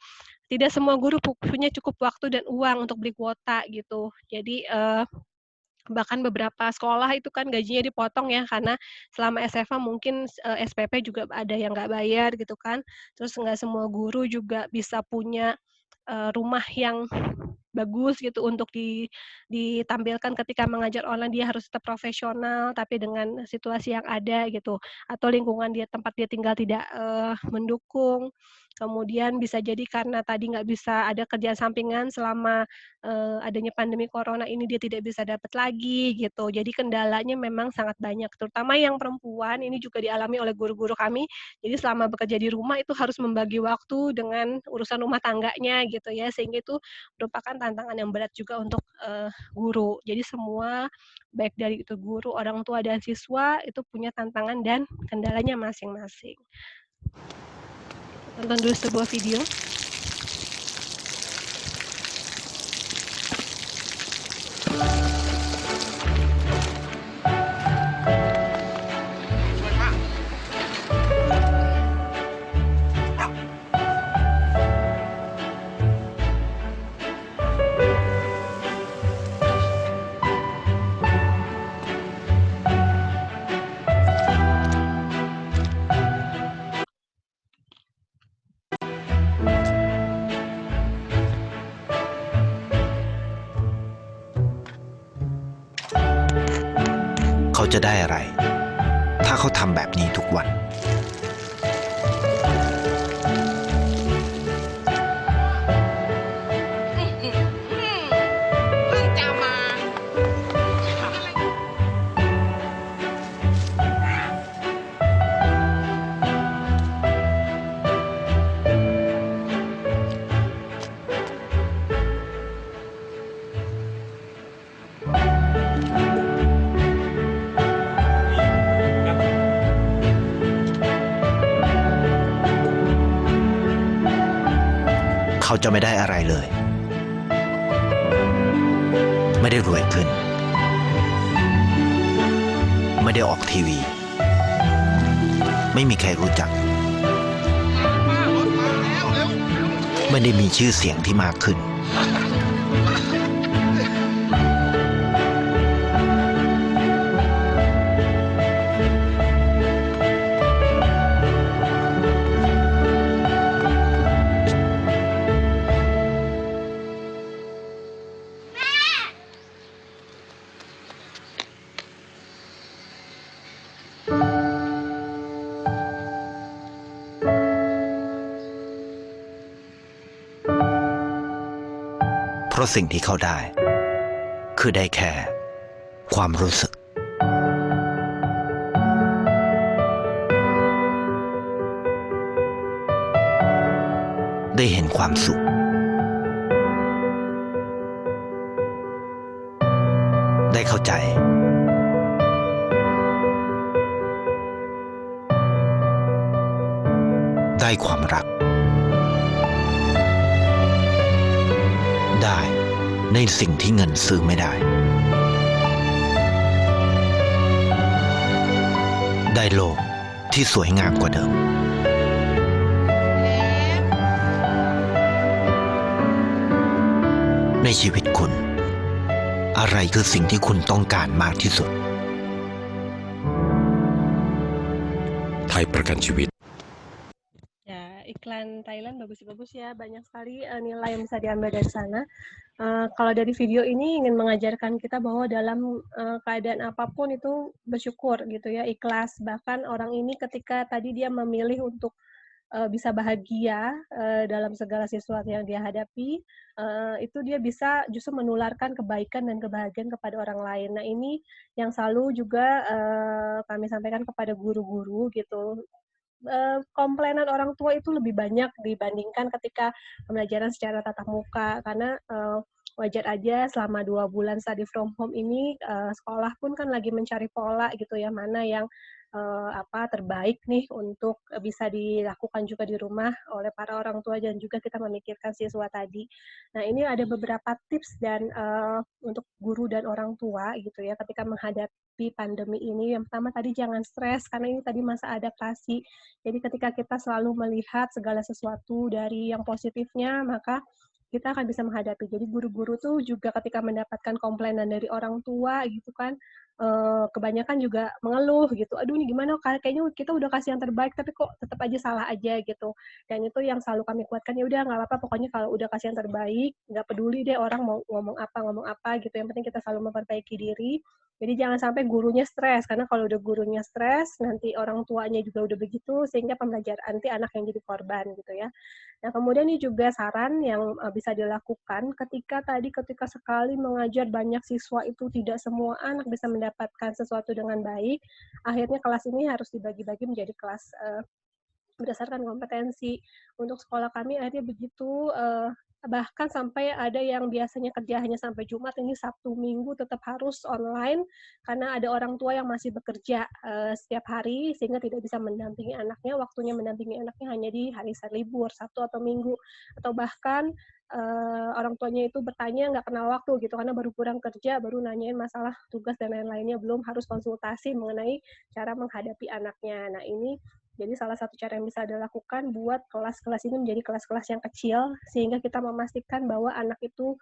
Tidak semua guru punya cukup waktu dan uang untuk beli kuota gitu. Jadi, bahkan beberapa sekolah itu kan gajinya dipotong ya, karena selama SMA mungkin, SPP juga ada yang nggak bayar gitu kan. Terus nggak semua guru juga bisa punya, rumah yang bagus gitu untuk ditampilkan ketika mengajar online, dia harus tetap profesional, tapi dengan situasi yang ada gitu, atau lingkungan dia tempat dia tinggal tidak, mendukung. Kemudian bisa jadi karena tadi nggak bisa ada kerjaan sampingan selama, adanya pandemi corona ini dia tidak bisa dapat lagi gitu. Jadi kendalanya memang sangat banyak, terutama yang perempuan ini juga dialami oleh guru-guru kami. Jadi selama bekerja di rumah itu harus membagi waktu dengan urusan rumah tangganya gitu ya, sehingga itu merupakan tantangan yang berat juga untuk, guru. Jadi semua, baik dari itu guru, orang tua, dan siswa itu punya tantangan dan kendalanya masing-masing. Tonton dulu sebuah video.เขาจะได้อะไร ถ้าเขาทำแบบนี้ทุกวัน เขาจะไม่ได้อะไรเลย ไม่ได้รวยขึ้น ไม่ได้ออกทีวี ไม่มีใครรู้จัก ไม่ได้มีชื่อเสียงที่มากขึ้น เพราะสิ่งที่เขาได้ คือได้แค่ความรู้สึก ได้เห็นความสุข ได้เข้าใจ ได้ความรัก ได้ในสิ่งที่เงินซื้อไม่ได้ ได้โลกที่สวยงามกว่าเดิม ในชีวิตคุณ อะไรคือสิ่งที่คุณต้องการมากที่สุด ไทยประกันชีวิต Ya, iklan Thailand bagus-bagus ya, banyak sekali nilai yang bisa diambil dari sana. Kalau dari video ini ingin mengajarkan kita bahwa dalam keadaan apapun itu bersyukur gitu ya, ikhlas. Bahkan orang ini ketika tadi dia memilih untuk bisa bahagia dalam segala sesuatu yang dia hadapi, itu dia bisa justru menularkan kebaikan dan kebahagiaan kepada orang lain. Nah ini yang selalu juga kami sampaikan kepada guru-guru gitu. Komplainan orang tua itu lebih banyak dibandingkan ketika pembelajaran secara tatap muka, karena wajar aja selama 2 bulan study from home ini, sekolah pun kan lagi mencari pola gitu ya, mana yang terbaik nih untuk bisa dilakukan juga di rumah oleh para orang tua dan juga kita memikirkan siswa tadi. Nah, ini ada beberapa tips dan untuk guru dan orang tua gitu ya ketika menghadapi pandemi ini. Yang pertama tadi jangan stres karena ini tadi masa adaptasi. Jadi ketika kita selalu melihat segala sesuatu dari yang positifnya, maka kita akan bisa menghadapi. Jadi guru-guru tuh juga ketika mendapatkan komplainan dari orang tua gitu kan, kebanyakan juga mengeluh gitu, "Aduh ini gimana, kayaknya kita udah kasih yang terbaik tapi kok tetap aja salah aja," gitu. Dan itu yang selalu kami kuatkan, "Ya udah nggak apa-apa, pokoknya kalau udah kasih yang terbaik, nggak peduli deh orang mau ngomong apa gitu, yang penting kita selalu memperbaiki diri." Jadi jangan sampai gurunya stres, karena kalau udah gurunya stres, nanti orang tuanya juga udah begitu, sehingga pembelajaran nanti anak yang jadi korban gitu ya. Nah, kemudian ini juga saran yang bisa dilakukan ketika sekali mengajar banyak siswa itu tidak semua anak bisa mendapatkan sesuatu dengan baik, akhirnya kelas ini harus dibagi-bagi menjadi kelas berdasarkan kompetensi. Untuk sekolah kami akhirnya begitu, bahkan sampai ada yang biasanya kerja hanya sampai Jumat, ini Sabtu Minggu tetap harus online, karena ada orang tua yang masih bekerja setiap hari, sehingga tidak bisa mendampingi anaknya, waktunya mendampingi anaknya hanya di hari libur, Sabtu atau Minggu. Atau bahkan orang tuanya itu bertanya nggak kenal waktu gitu, karena baru pulang kerja, baru nanyain masalah tugas dan lain-lainnya, belum harus konsultasi mengenai cara menghadapi anaknya. Nah, ini jadi salah satu cara yang bisa dilakukan buat kelas-kelas ini menjadi kelas-kelas yang kecil, sehingga kita memastikan bahwa anak itu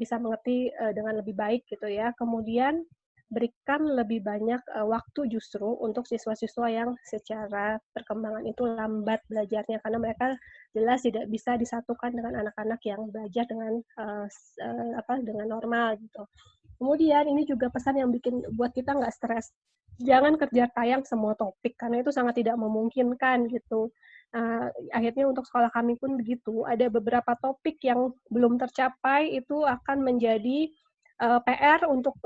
bisa mengerti dengan lebih baik gitu ya. Kemudian berikan lebih banyak waktu justru untuk siswa-siswa yang secara perkembangan itu lambat belajarnya, karena mereka jelas tidak bisa disatukan dengan anak-anak yang belajar dengan dengan normal gitu. Kemudian ini juga pesan yang bikin buat kita nggak stres. Jangan kejar tayang semua topik, karena itu sangat tidak memungkinkan gitu. Akhirnya untuk sekolah kami pun begitu, ada beberapa topik yang belum tercapai, itu akan menjadi PR untuk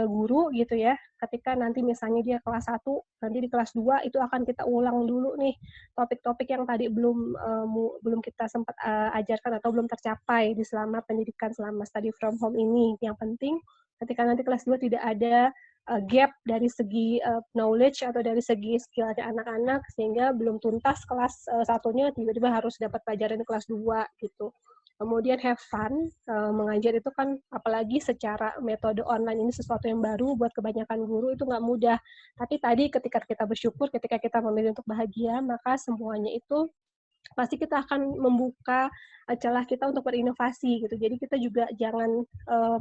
guru gitu ya. Ketika nanti misalnya dia kelas 1, nanti di kelas 2 itu akan kita ulang dulu nih topik-topik yang tadi belum kita sempat ajarkan atau belum tercapai di selama pendidikan selama study from home ini. Yang penting ketika nanti kelas 2 tidak ada gap dari segi knowledge atau dari segi skill ada anak-anak, sehingga belum tuntas kelas 1-nya tiba-tiba harus dapat pelajaran di kelas 2 gitu. Kemudian have fun, mengajar itu kan apalagi secara metode online ini sesuatu yang baru buat kebanyakan guru itu nggak mudah. Tapi tadi ketika kita bersyukur, ketika kita memilih untuk bahagia, maka semuanya itu pasti kita akan membuka celah kita untuk berinovasi gitu. Jadi kita juga jangan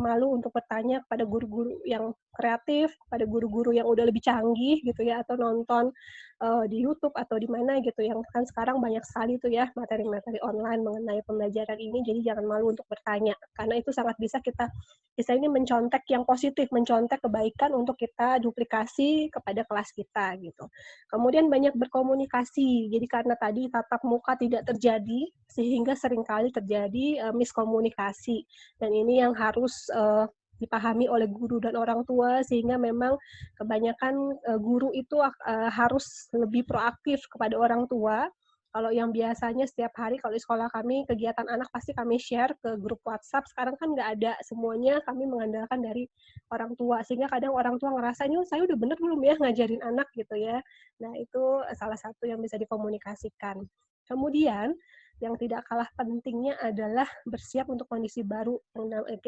malu untuk bertanya kepada guru-guru yang kreatif, kepada guru-guru yang udah lebih canggih gitu ya, atau nonton di YouTube atau di mana gitu, yang kan sekarang banyak sekali tuh ya materi-materi online mengenai pembelajaran ini. Jadi jangan malu untuk bertanya, karena itu sangat bisa ini mencontek yang positif, mencontek kebaikan untuk kita duplikasi kepada kelas kita gitu. Kemudian banyak berkomunikasi. Jadi karena tadi tatap muka tidak terjadi, sehingga seringkali terjadi miskomunikasi. Dan ini yang harus dipahami oleh guru dan orang tua, sehingga memang kebanyakan guru itu harus lebih proaktif kepada orang tua. Kalau yang biasanya setiap hari, kalau di sekolah kami, kegiatan anak pasti kami share ke grup WhatsApp, sekarang kan nggak ada, semuanya kami mengandalkan dari orang tua, sehingga kadang orang tua ngerasa, ini saya udah bener belum ya ngajarin anak gitu ya. Nah, itu salah satu yang bisa dikomunikasikan. Kemudian, yang tidak kalah pentingnya adalah bersiap untuk kondisi baru.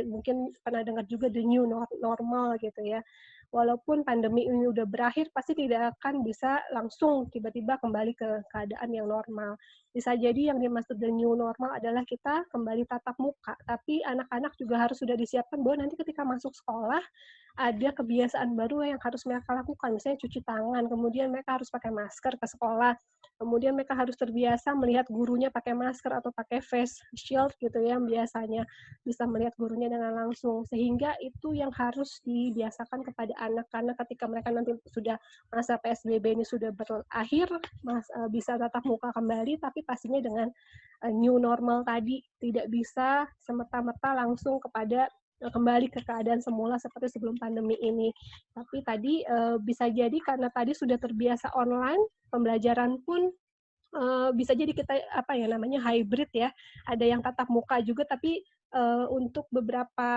Mungkin pernah dengar juga the new normal gitu ya. Walaupun pandemi ini udah berakhir, pasti tidak akan bisa langsung tiba-tiba kembali ke keadaan yang normal. Bisa jadi yang dimaksud the new normal adalah kita kembali tatap muka, tapi anak-anak juga harus sudah disiapkan bahwa nanti ketika masuk sekolah, ada kebiasaan baru yang harus mereka lakukan, misalnya cuci tangan, kemudian mereka harus pakai masker ke sekolah, kemudian mereka harus terbiasa melihat gurunya pakai masker atau pakai face shield gitu ya, biasanya bisa melihat gurunya dengan langsung, sehingga itu yang harus dibiasakan kepada anak, karena ketika mereka nanti sudah masa PSBB ini sudah berakhir, bisa tatap muka kembali, tapi pastinya dengan new normal tadi, tidak bisa semerta-merta langsung kembali ke keadaan semula seperti sebelum pandemi ini. Tapi tadi bisa jadi karena tadi sudah terbiasa online, pembelajaran pun bisa jadi kita hybrid ya. Ada yang tatap muka juga, tapi untuk beberapa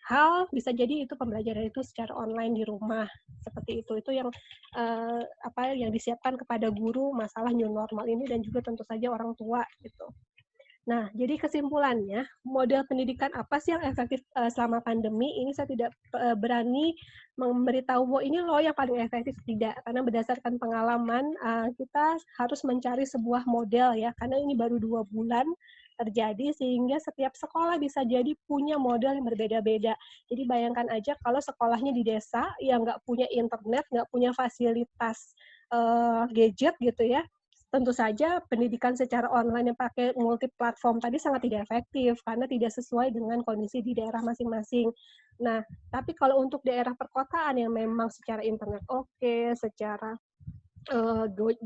hal bisa jadi itu pembelajaran itu secara online di rumah seperti itu. Itu yang yang disiapkan kepada guru masalah new normal ini dan juga tentu saja orang tua gitu. Nah, jadi kesimpulannya, model pendidikan apa sih yang efektif selama pandemi? Ini saya tidak berani memberitahu bahwa ini loh yang paling efektif, tidak. Karena berdasarkan pengalaman, kita harus mencari sebuah model ya, karena ini baru 2 bulan terjadi, sehingga setiap sekolah bisa jadi punya model yang berbeda-beda. Jadi bayangkan aja kalau sekolahnya di desa, yang nggak punya internet, nggak punya fasilitas gadget gitu ya, tentu saja pendidikan secara online yang pakai multi platform tadi sangat tidak efektif karena tidak sesuai dengan kondisi di daerah masing-masing. Nah, tapi kalau untuk daerah perkotaan yang memang secara internet oke, secara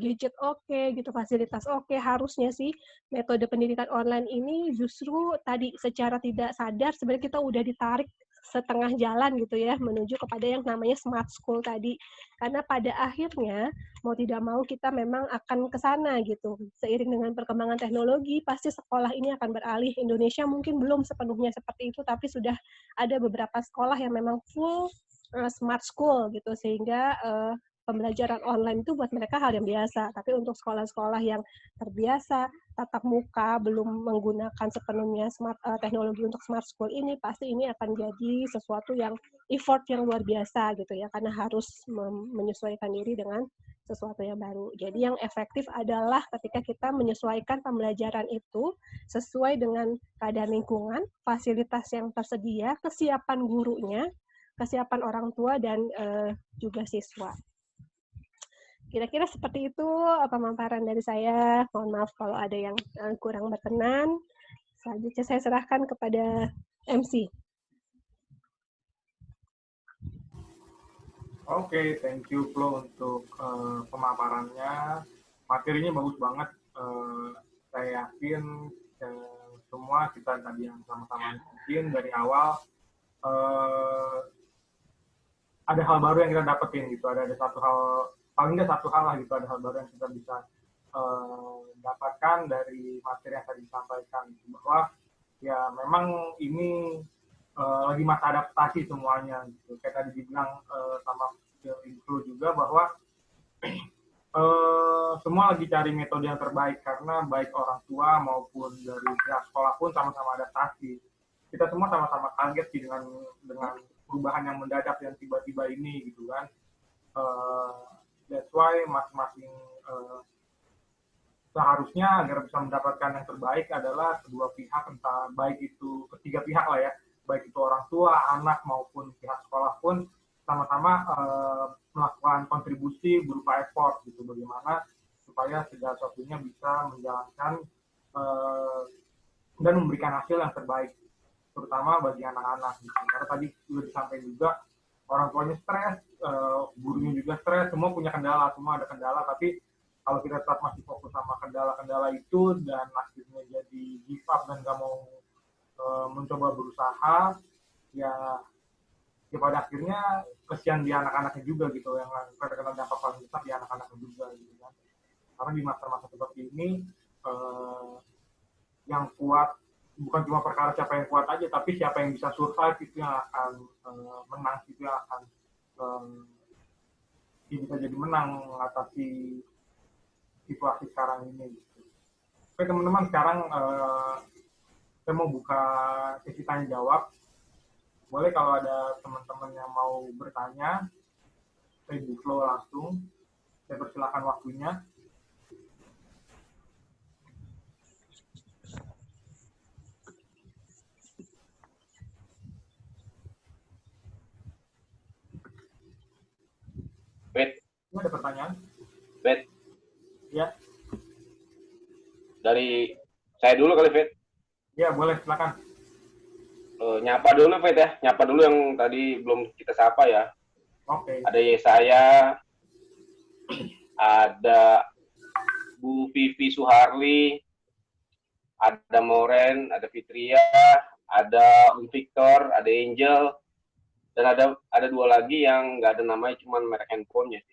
gadget oke, gitu, fasilitas oke, harusnya sih metode pendidikan online ini justru tadi secara tidak sadar sebenarnya kita udah ditarik setengah jalan gitu ya menuju kepada yang namanya smart school tadi. Karena pada akhirnya mau tidak mau kita memang akan ke sana gitu. Seiring dengan perkembangan teknologi pasti sekolah ini akan beralih. Indonesia mungkin belum sepenuhnya seperti itu, tapi sudah ada beberapa sekolah yang memang full smart school gitu, sehingga pembelajaran online itu buat mereka hal yang biasa. Tapi untuk sekolah-sekolah yang terbiasa tatap muka, belum menggunakan sepenuhnya teknologi untuk smart school ini, pasti ini akan jadi sesuatu yang effort yang luar biasa gitu ya, karena harus menyesuaikan diri dengan sesuatu yang baru. Jadi yang efektif adalah ketika kita menyesuaikan pembelajaran itu sesuai dengan keadaan lingkungan, fasilitas yang tersedia, kesiapan gurunya, kesiapan orang tua, dan juga siswa. Kira-kira seperti itu pemaparan dari saya. Mohon maaf kalau ada yang kurang berkenan. Selanjutnya saya serahkan kepada MC. Oke, thank you Flo untuk pemaparannya. Materinya bagus banget. Saya yakin semua kita tadi yang sama-sama bikin dari awal ada hal baru yang kita dapetin gitu. Ada satu hal, paling nggak satu hal lah gitu, ada hal baru yang kita bisa dapatkan dari materi yang tadi disampaikan, bahwa ya memang ini lagi masa adaptasi semuanya gitu. Kayak tadi dibilang sama Info juga bahwa semua lagi cari metode yang terbaik, karena baik orang tua maupun dari pihak sekolah pun sama-sama adaptasi. Kita semua sama-sama kaget sih dengan perubahan yang mendadak yang tiba-tiba ini gitu kan. That's why masing-masing seharusnya agar bisa mendapatkan yang terbaik adalah kedua pihak, entah baik itu ketiga pihak lah ya, baik itu orang tua, anak maupun pihak sekolah pun sama-sama melakukan kontribusi berupa effort gitu, bagaimana supaya segala sesuatunya bisa menjalankan dan memberikan hasil yang terbaik, terutama bagi anak-anak gitu. Karena tadi sudah disampaikan juga, orang tuanya stres, gurunya juga stres, semua punya kendala, semua ada kendala, tapi kalau kita tetap masih fokus sama kendala-kendala itu dan akhirnya jadi give up dan nggak mau mencoba berusaha, ya pada akhirnya kesian di anak-anaknya juga gitu, yang terkena dampak paling besar di anak-anaknya juga gitu kan. Karena di masa-masa seperti ini yang kuat bukan cuma perkara siapa yang kuat aja, tapi siapa yang bisa survive itu yang akan menang, itu yang akan bisa jadi menang mengatasi situasi sekarang ini. Oke teman-teman, sekarang saya mau buka sesi tanya jawab. Boleh kalau ada teman-teman yang mau bertanya, saya Bu Flo langsung. Saya persilakan waktunya. Bet. Ada pertanyaan? Bet. Ya. Dari saya dulu kali, Bet. Ya, boleh, silakan. Nyapa dulu, Bet ya. Nyapa dulu yang tadi belum kita sapa ya. Oke. Ada Yesaya, ada Bu Vivi Suharli, ada Moren, ada Fitria, ada Victor, ada Angel, dan ada dua lagi yang nggak ada namanya, cuma merek handphonenya.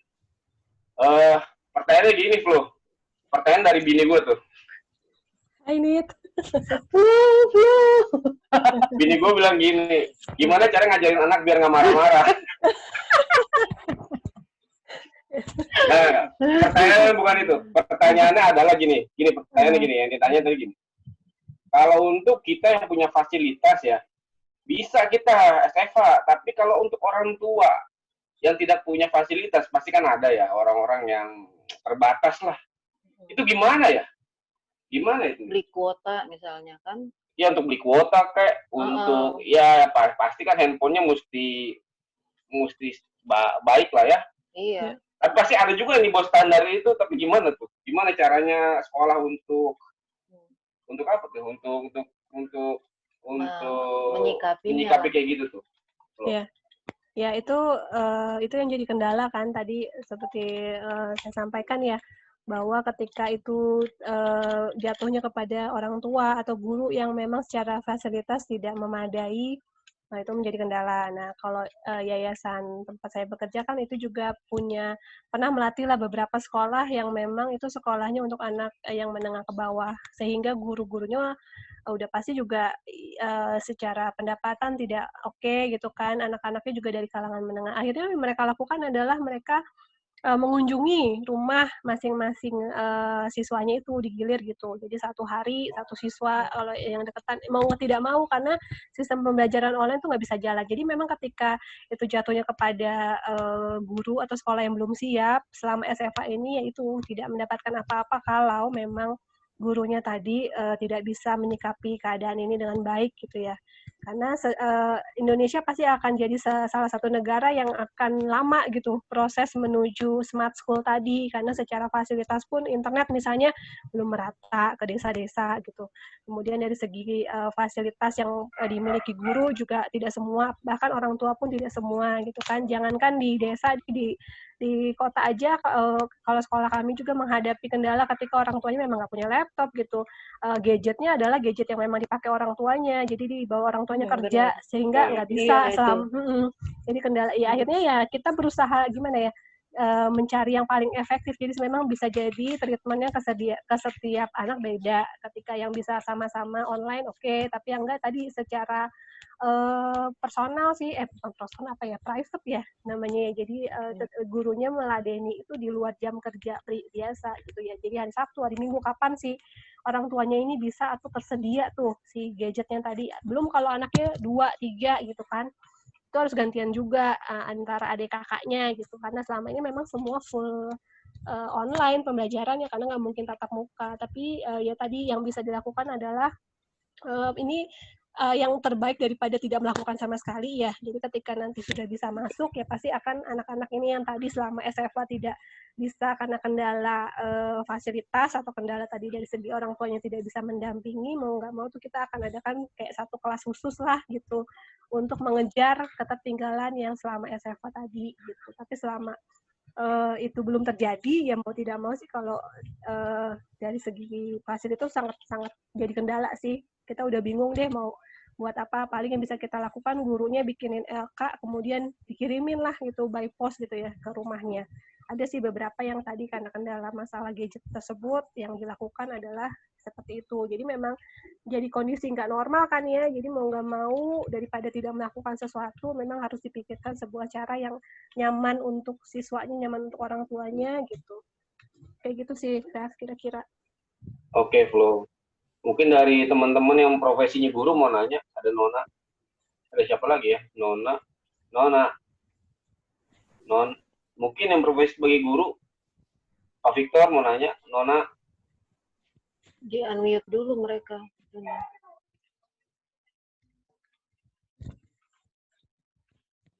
Pertanyaannya gini, Flo. Pertanyaan dari bini gue tuh. Hai, Nit. Bini gue bilang gini, gimana cara ngajarin anak biar nggak marah-marah? Nah, pertanyaannya bukan itu. Pertanyaannya adalah gini pertanyaannya gini, yang ditanya tadi gini. Kalau untuk kita yang punya fasilitas ya, bisa kita SFA, tapi kalau untuk orang tua yang tidak punya fasilitas, pasti kan ada ya orang-orang yang terbatas lah. Itu gimana ya? Gimana itu? Beli kuota misalnya kan? Ya untuk beli kuota kayak untuk ya pasti kan handphonenya mesti baik lah ya. Iya. Tapi pasti ada juga nih bos standar itu, tapi gimana tuh? Gimana caranya sekolah untuk apa tuh? Untuk menyikapi kayak gitu tuh. Iya. Ya itu yang jadi kendala kan tadi seperti saya sampaikan ya, bahwa ketika itu jatuhnya kepada orang tua atau guru yang memang secara fasilitas tidak memadai, nah itu menjadi kendala. Nah kalau yayasan tempat saya bekerja kan itu juga pernah melatih lah beberapa sekolah yang memang itu sekolahnya untuk anak yang menengah ke bawah, sehingga guru-gurunya udah pasti juga secara pendapatan tidak oke gitu kan, anak-anaknya juga dari kalangan menengah. Akhirnya yang mereka lakukan adalah mereka mengunjungi rumah masing-masing siswanya itu, digilir gitu. Jadi satu hari satu siswa, kalau yang deketan mau tidak mau karena sistem pembelajaran online itu nggak bisa jalan. Jadi memang ketika itu jatuhnya kepada guru atau sekolah yang belum siap selama SFA ini, yaitu tidak mendapatkan apa-apa kalau memang gurunya tadi tidak bisa menyikapi keadaan ini dengan baik gitu ya. Karena Indonesia pasti akan jadi salah satu negara yang akan lama gitu proses menuju smart school tadi, karena secara fasilitas pun internet misalnya belum merata ke desa-desa gitu. Kemudian dari segi fasilitas yang dimiliki guru juga tidak semua, bahkan orang tua pun tidak semua gitu kan. Jangankan di desa, di kota aja, kalau sekolah kami juga menghadapi kendala ketika orang tuanya memang nggak punya laptop gitu. Gadgetnya adalah gadget yang memang dipakai orang tuanya, jadi dibawa orang tuanya kerja, sehingga nggak bisa jadi kendala. Ya akhirnya ya kita berusaha gimana ya, mencari yang paling efektif. Jadi memang bisa jadi treatmentnya ke setiap anak beda. Ketika yang bisa sama-sama online oke, tapi yang enggak tadi secara personal sih, bukan personal apa ya, private ya namanya ya. Jadi gurunya meladeni itu di luar jam kerja biasa gitu ya. Jadi hari Sabtu, hari Minggu, kapan sih orang tuanya ini bisa atau tersedia tuh si gadgetnya tadi. Belum kalau anaknya 2, 3 gitu kan, itu harus gantian juga antara adik kakaknya gitu, karena selama ini memang semua full online pembelajarannya karena nggak mungkin tatap muka. Tapi ya tadi yang bisa dilakukan adalah ini yang terbaik daripada tidak melakukan sama sekali ya. Jadi ketika nanti sudah bisa masuk ya pasti akan anak-anak ini yang tadi selama SFA tidak bisa karena kendala fasilitas atau kendala tadi dari segi orang tuanya tidak bisa mendampingi, mau nggak mau tuh kita akan adakan kayak satu kelas khusus lah gitu untuk mengejar ketertinggalan yang selama SFA tadi gitu. Tapi selama itu belum terjadi, ya mau tidak mau sih kalau dari segi fasilitas sangat jadi kendala sih. Kita udah bingung deh mau buat apa. Paling yang bisa kita lakukan gurunya bikinin LK kemudian dikirimin lah gitu by post gitu ya ke rumahnya. Ada sih beberapa yang tadi karena kendala masalah gadget tersebut yang dilakukan adalah seperti itu. Jadi memang jadi kondisi nggak normal kan ya. Jadi mau nggak mau daripada tidak melakukan sesuatu, memang harus dipikirkan sebuah cara yang nyaman untuk siswanya, nyaman untuk orang tuanya gitu. Kayak gitu sih, kira-kira. Oke, Flo. Mungkin dari teman-teman yang profesinya guru mau nanya, ada Nona. Ada siapa lagi ya? Nona. Mungkin yang profesi sebagai guru, Pak Victor mau nanya, Nona. Di unmute dulu mereka.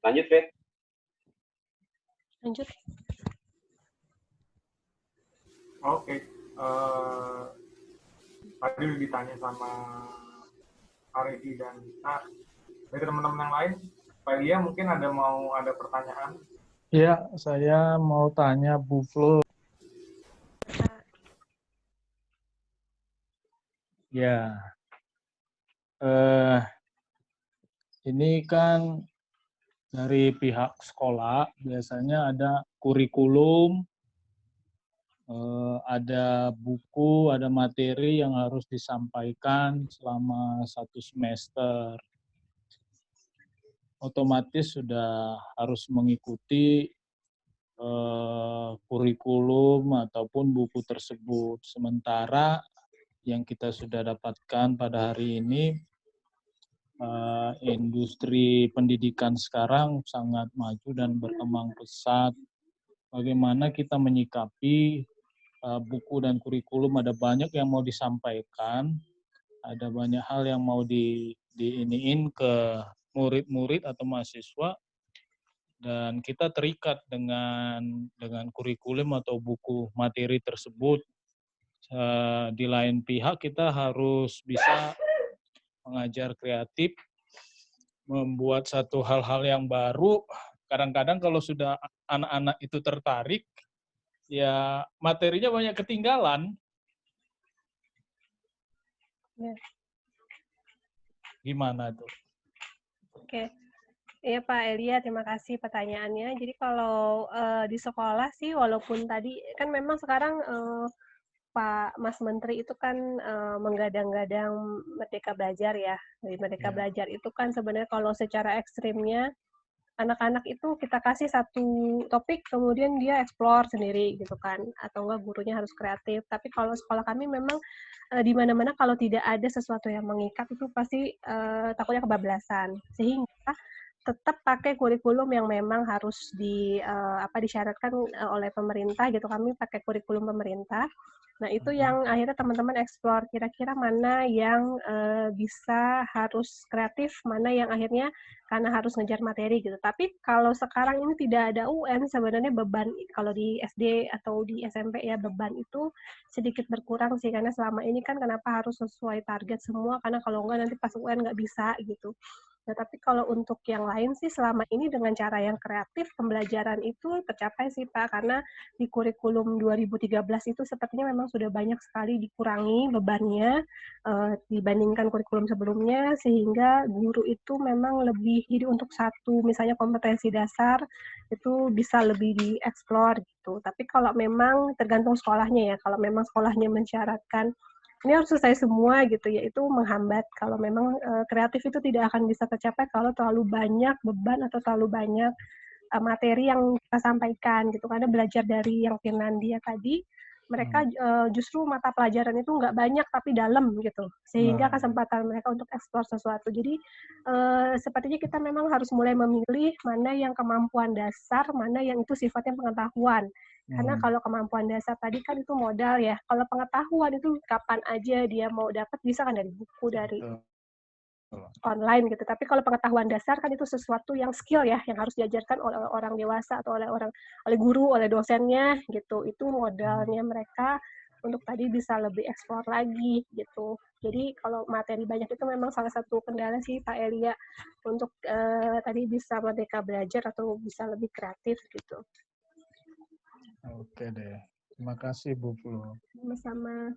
Lanjut, Fit. Lanjut. Oke. Tadi udah ditanya sama Aridi dan Dita. Dari teman-teman yang lain, Pak Elia mungkin mau ada pertanyaan? Ya, saya mau tanya Bu Flo. Ya, ini kan dari pihak sekolah biasanya ada kurikulum, ada buku, ada materi yang harus disampaikan selama 1 semester. Otomatis sudah harus mengikuti kurikulum ataupun buku tersebut. Sementara yang kita sudah dapatkan pada hari ini, industri pendidikan sekarang sangat maju dan berkembang pesat. Bagaimana kita menyikapi buku dan kurikulum, ada banyak yang mau disampaikan, ada banyak hal yang mau diiniin ke murid-murid atau mahasiswa, dan kita terikat dengan kurikulum atau buku materi tersebut. Di lain pihak kita harus bisa mengajar kreatif, membuat satu hal-hal yang baru. Kadang-kadang kalau sudah anak-anak itu tertarik, ya materinya banyak ketinggalan. Ya. Gimana tuh? Oke. Iya Pak Elia, terima kasih pertanyaannya. Jadi kalau di sekolah sih, walaupun tadi kan memang sekarang Pak Mas Menteri itu kan menggadang-gadang Merdeka Belajar ya. Jadi Merdeka Belajar itu kan sebenarnya kalau secara ekstrimnya, anak-anak itu kita kasih satu topik, kemudian dia explore sendiri gitu kan, atau enggak gurunya harus kreatif. Tapi kalau sekolah kami memang di mana-mana kalau tidak ada sesuatu yang mengikat itu pasti takutnya kebablasan. Sehingga tetap pakai kurikulum yang memang harus disyaratkan oleh pemerintah gitu. Kami pakai kurikulum pemerintah. Nah, itu yang akhirnya teman-teman eksplor kira-kira mana yang bisa harus kreatif, mana yang akhirnya karena harus ngejar materi gitu. Tapi kalau sekarang ini tidak ada UN, sebenarnya beban kalau di SD atau di SMP ya beban itu sedikit berkurang sih, karena selama ini kan kenapa harus sesuai target semua, karena kalau enggak nanti pas UN nggak bisa gitu. Nah, tapi kalau untuk yang lain sih selama ini dengan cara yang kreatif, pembelajaran itu tercapai sih Pak, karena di kurikulum 2013 itu sepertinya memang sudah banyak sekali dikurangi bebannya dibandingkan kurikulum sebelumnya, sehingga guru itu memang lebih, jadi untuk satu misalnya kompetensi dasar itu bisa lebih dieksplor gitu. Tapi kalau memang tergantung sekolahnya ya, kalau memang sekolahnya mensyaratkan ini harus selesai semua gitu ya, itu menghambat. Kalau memang kreatif itu tidak akan bisa tercapai kalau terlalu banyak beban atau terlalu banyak materi yang kita sampaikan gitu. Karena belajar dari yang Finlandia tadi, mereka justru mata pelajaran itu nggak banyak tapi dalam gitu, sehingga kesempatan mereka untuk eksplor sesuatu. Jadi sepertinya kita memang harus mulai memilih mana yang kemampuan dasar, mana yang itu sifatnya pengetahuan. Karena kalau kemampuan dasar tadi kan itu modal ya. Kalau pengetahuan itu kapan aja dia mau dapat, bisa kan dari buku, dari online gitu. Tapi kalau pengetahuan dasar kan itu sesuatu yang skill ya, yang harus diajarkan oleh orang dewasa atau oleh guru, oleh dosennya gitu. Itu modalnya mereka untuk tadi bisa lebih eksplor lagi gitu. Jadi kalau materi banyak itu memang salah satu kendala sih Pak Elia untuk tadi bisa merdeka belajar atau bisa lebih kreatif gitu. Oke deh. Terima kasih Bu Flo. Sama-sama.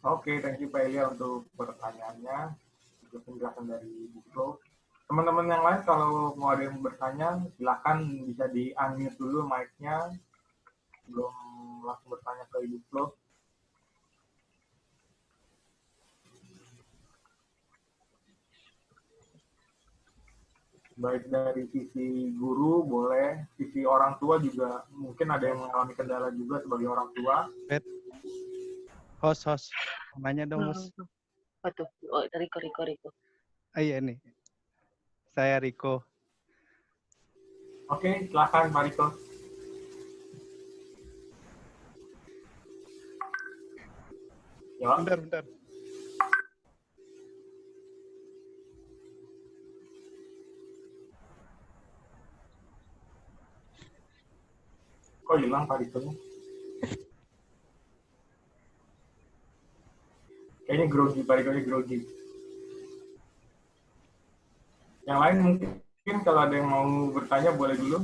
Oke, thank you Pak Elia untuk pertanyaannya, juga penjelasan dari Bu Flo. Teman-teman yang lain kalau mau ada yang bertanya, silakan bisa di-unmute dulu mic-nya, belum langsung bertanya ke Ibu Flo. Baik dari sisi guru boleh, sisi orang tua juga mungkin ada yang mengalami kendala juga sebagai orang tua. Host, nanya dong host. Apa tuh? Oh, Riko. Iya nih, saya Riko. Oke, silakan Pak Riko. Ya. Bentar. Kok hilang Pak Riko-nya? Kayaknya grogi, Pak Riko-nya grogi. Yang lain mungkin kalau ada yang mau bertanya boleh dulu.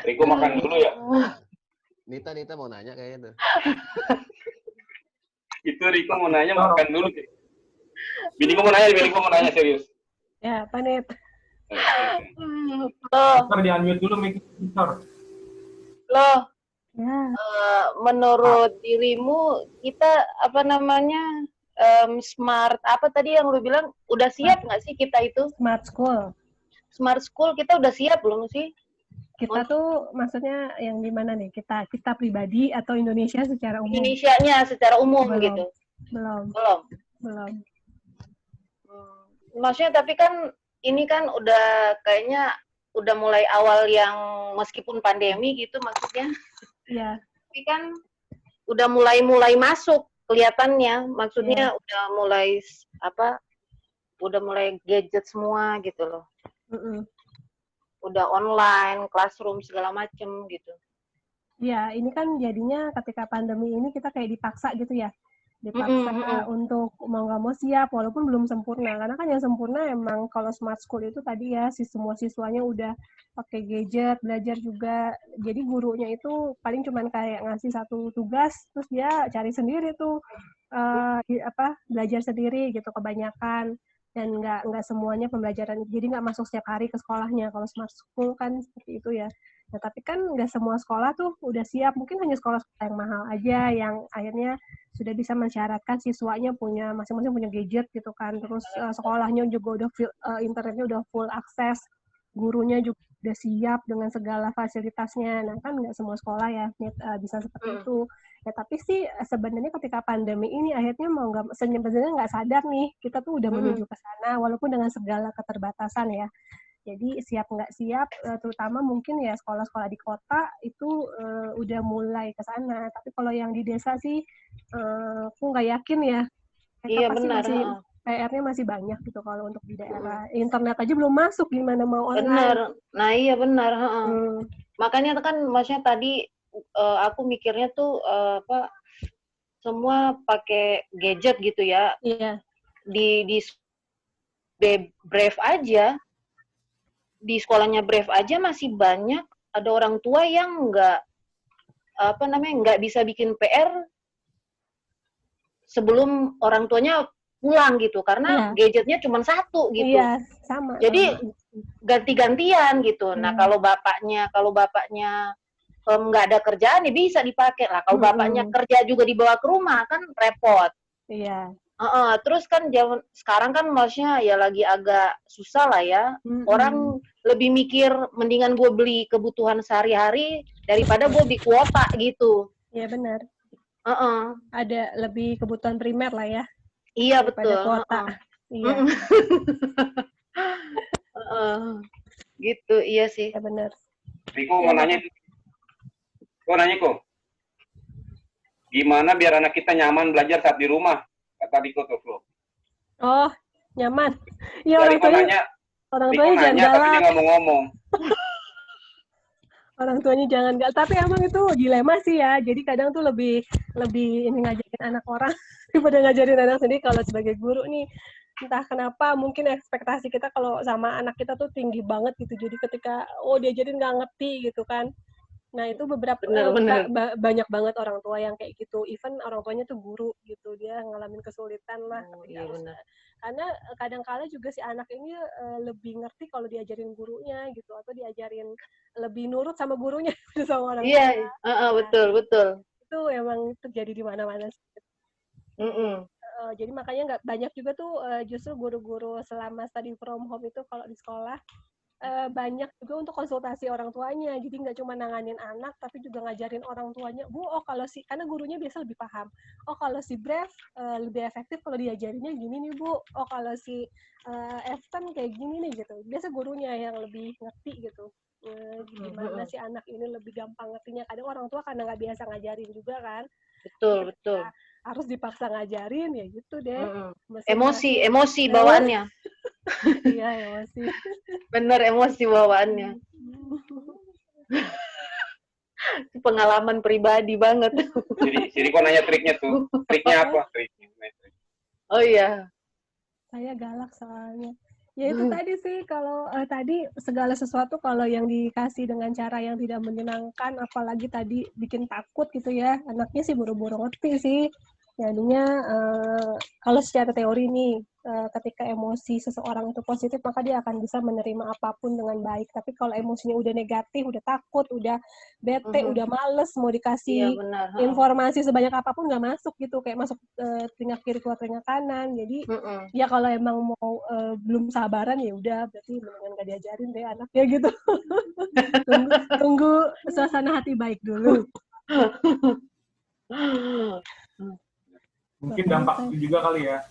Riko makan dulu ya. Nita mau nanya kayaknya tuh. Itu Riko mau nanya makan dulu. Biniku mau nanya serius. Ya, Pak Nit. Mister di unmute dulu mic Mister. Loh, Ya. menurut dirimu kita apa namanya smart apa tadi yang lu bilang udah siap nggak sih kita itu? Smart school. Smart school kita udah siap belum sih? Kita tuh maksudnya yang gimana nih? Kita pribadi atau Indonesia secara umum? Indonesianya secara umum Belum. gitu. Belum. Belum. Maksudnya tapi kan ini kan udah kayaknya udah mulai awal yang meskipun pandemi gitu maksudnya. Iya. Tapi kan udah mulai masuk kelihatannya. Maksudnya udah mulai udah mulai gadget semua gitu loh. Udah online, classroom segala macem gitu. Ya, ini kan jadinya ketika pandemi ini kita kayak dipaksa gitu ya. Dipaksa untuk mau nggak mau siap, walaupun belum sempurna. Karena kan yang sempurna emang kalau smart school itu tadi ya, semua siswanya udah pakai gadget, belajar juga. Jadi gurunya itu paling cuman kayak ngasih satu tugas, terus dia cari sendiri tuh, belajar sendiri gitu kebanyakan. Dan nggak semuanya pembelajaran, jadi nggak masuk setiap hari ke sekolahnya. Kalau smart school kan seperti itu ya. Nah, tapi kan nggak semua sekolah tuh udah siap. Mungkin hanya sekolah-sekolah yang mahal aja yang akhirnya sudah bisa mensyaratkan siswanya punya masing-masing punya gadget gitu kan. Terus sekolahnya juga udah internetnya udah full akses, gurunya juga udah siap dengan segala fasilitasnya. Nah, kan nggak semua sekolah ya bisa seperti itu. Ya, tapi sih sebenarnya ketika pandemi ini akhirnya mau nggak sebenarnya nggak sadar nih kita tuh udah menuju ke sana walaupun dengan segala keterbatasan ya. Jadi siap nggak siap, terutama mungkin ya sekolah-sekolah di kota itu udah mulai ke sana. Tapi kalau yang di desa sih, aku nggak yakin ya. Iya benar. PR-nya masih banyak gitu kalau untuk di daerah. Internet aja belum masuk, gimana mau online. Benar. Nah iya benar. Makanya kan maksudnya tadi aku mikirnya tuh semua pakai gadget gitu ya. Iya. Di Brave aja. Di sekolahnya Brave aja masih banyak ada orang tua yang nggak bisa bikin PR sebelum orang tuanya pulang gitu karena gadgetnya cuma satu gitu. Iya, sama. Jadi ganti-gantian gitu. Nah kalau bapaknya nggak ada kerjaan ya bisa dipakai lah. Kalau bapaknya kerja juga dibawa ke rumah kan repot. Iya. Terus kan sekarang kan maksudnya ya lagi agak susah lah ya. Orang lebih mikir mendingan gue beli kebutuhan sehari-hari daripada gue beli kuota gitu. Iya benar. Ada lebih kebutuhan primer lah ya. Iya betul. Kuota. Iya. Gitu iya sih. Ya benar. Riko mau nanya. Kok. Gimana biar anak kita nyaman belajar saat di rumah? Kata Riko tuh, Flo. Oh, nyaman. Ya orang tuanya jangan galak. Tapi dia nggak mau ngomong. Orang tuanya jangan galak. Tapi emang itu dilema sih ya. Jadi kadang tuh lebih ini ngajarin anak orang daripada ngajarin anak sendiri. Kalau sebagai guru nih, entah kenapa mungkin ekspektasi kita kalau sama anak kita tuh tinggi banget gitu. Jadi ketika diajarin nggak ngerti gitu kan. Nah itu beberapa banyak banget orang tua yang kayak gitu. Even orang tuanya tuh guru gitu, dia ngalamin kesulitan lah. Karena kadang-kala juga si anak ini lebih ngerti kalau diajarin gurunya gitu, atau diajarin lebih nurut sama gurunya sama orang tua. Iya, betul. Itu emang terjadi di mana-mana. Jadi makanya nggak banyak juga tuh justru guru-guru selama study from home itu kalau di sekolah. Banyak juga untuk konsultasi orang tuanya, jadi nggak cuma nanganin anak tapi juga ngajarin orang tuanya, kalau karena gurunya biasa lebih paham, kalau si Brave lebih efektif kalau diajarinnya gini nih Bu, kalau si Efton kayak gini nih gitu, biasa gurunya yang lebih ngerti gitu, gimana si anak ini lebih gampang ngertinya. Kadang orang tua karena nggak biasa ngajarin juga kan, betul harus dipaksa ngajarin ya gitu deh. Emosi bawaannya. Iya, emosi. Bener, emosi bawaannya. Pengalaman pribadi banget. Jadi kok nanya triknya tuh. Triknya apa? Oh iya. Saya galak soalnya. Ya itu tadi sih, kalau tadi segala sesuatu kalau yang dikasih dengan cara yang tidak menyenangkan, apalagi tadi bikin takut gitu ya, anaknya sih buru-buru ngerti sih. Jadinya kalau secara teori nih, ketika emosi seseorang itu positif, maka dia akan bisa menerima apapun dengan baik. Tapi kalau emosinya udah negatif, udah takut, udah bete, udah males, mau Iya dikasih benar. informasi sebanyak apapun nggak masuk gitu, kayak masuk telinga kiri keluar telinga kanan. Jadi ya kalau emang mau belum sabaran ya udah, berarti mendingan nggak diajarin deh anaknya gitu. tunggu suasana hati baik dulu. Mungkin dampak itu juga kali ya,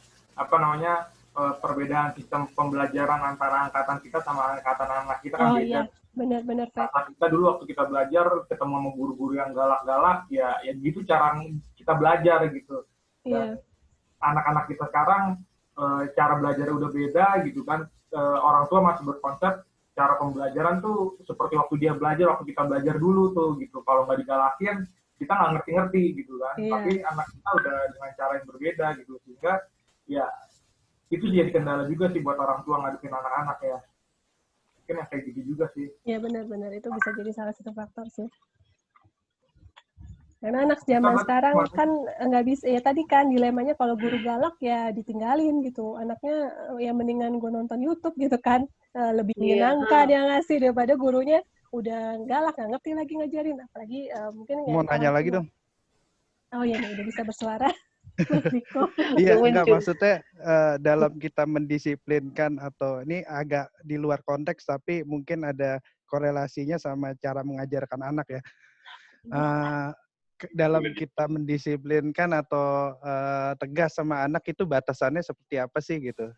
perbedaan sistem pembelajaran antara angkatan kita sama angkatan anak kita kan beda. Iya, benar-benar. Kita dulu waktu kita belajar ketemu sama guru-guru yang galak-galak, ya gitu cara kita belajar gitu. Dan anak-anak kita sekarang cara belajar udah beda gitu kan. Orang tua masih berkonsep cara pembelajaran tuh seperti waktu dia belajar, waktu kita belajar dulu tuh gitu. Kalau nggak digalakin, kita nggak ngerti-ngerti gitu kan. Tapi anak kita udah dengan cara yang berbeda gitu, sehingga ya itu jadi kendala juga sih buat orang tua ngadepin anak-anak ya. Mungkin yang kayak gitu juga sih. Ya benar-benar, itu bisa jadi salah satu faktor sih. Karena anak zaman sekarang kan nggak bisa, ya tadi kan dilemanya kalau guru galak ya ditinggalin gitu. Anaknya ya mendingan gue nonton YouTube gitu kan. Lebih menyenangkan yang ngasih daripada gurunya udah galak, nggak ngerti lagi ngajarin. Apalagi mungkin mau nanya lagi dong. Oh iya, udah bisa bersuara. Iya, enggak maksudnya dalam kita mendisiplinkan atau ini agak di luar konteks tapi mungkin ada korelasinya sama cara mengajarkan anak ya. Dalam kita mendisiplinkan atau tegas sama anak itu batasannya seperti apa sih gitu?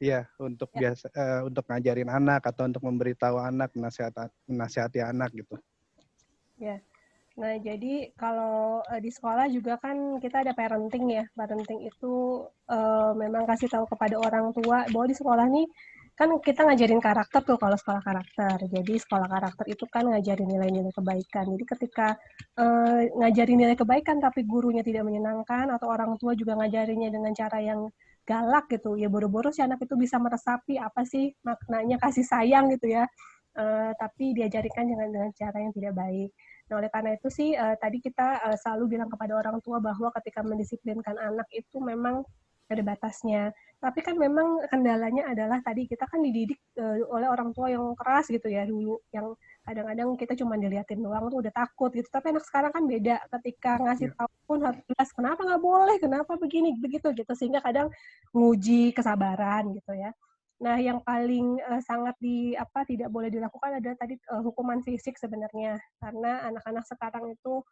Ya untuk untuk ngajarin anak atau untuk memberitahu anak, menasihati anak gitu. Ya. Nah, jadi kalau di sekolah juga kan kita ada parenting ya. Parenting itu memang kasih tahu kepada orang tua bahwa di sekolah nih kan kita ngajarin karakter tuh kalau sekolah karakter. Jadi sekolah karakter itu kan ngajarin nilai-nilai kebaikan. Jadi ketika ngajarin nilai kebaikan tapi gurunya tidak menyenangkan atau orang tua juga ngajarinnya dengan cara yang galak gitu, ya boro-boro si anak itu bisa meresapi apa sih maknanya kasih sayang gitu ya. Tapi diajarkan dengan cara yang tidak baik. Nah, oleh karena itu sih tadi kita selalu bilang kepada orang tua bahwa ketika mendisiplinkan anak itu memang ada batasnya. Tapi kan memang kendalanya adalah tadi kita kan dididik oleh orang tua yang keras gitu ya dulu, yang kadang-kadang kita cuma diliatin doang tuh udah takut gitu. Tapi anak sekarang kan beda, ketika ngasih tahu pun harus jelas kenapa nggak boleh, kenapa begini begitu gitu, sehingga kadang nguji kesabaran gitu ya. Nah, yang paling sangat tidak boleh dilakukan adalah tadi hukuman fisik sebenarnya, karena anak-anak sekarang itu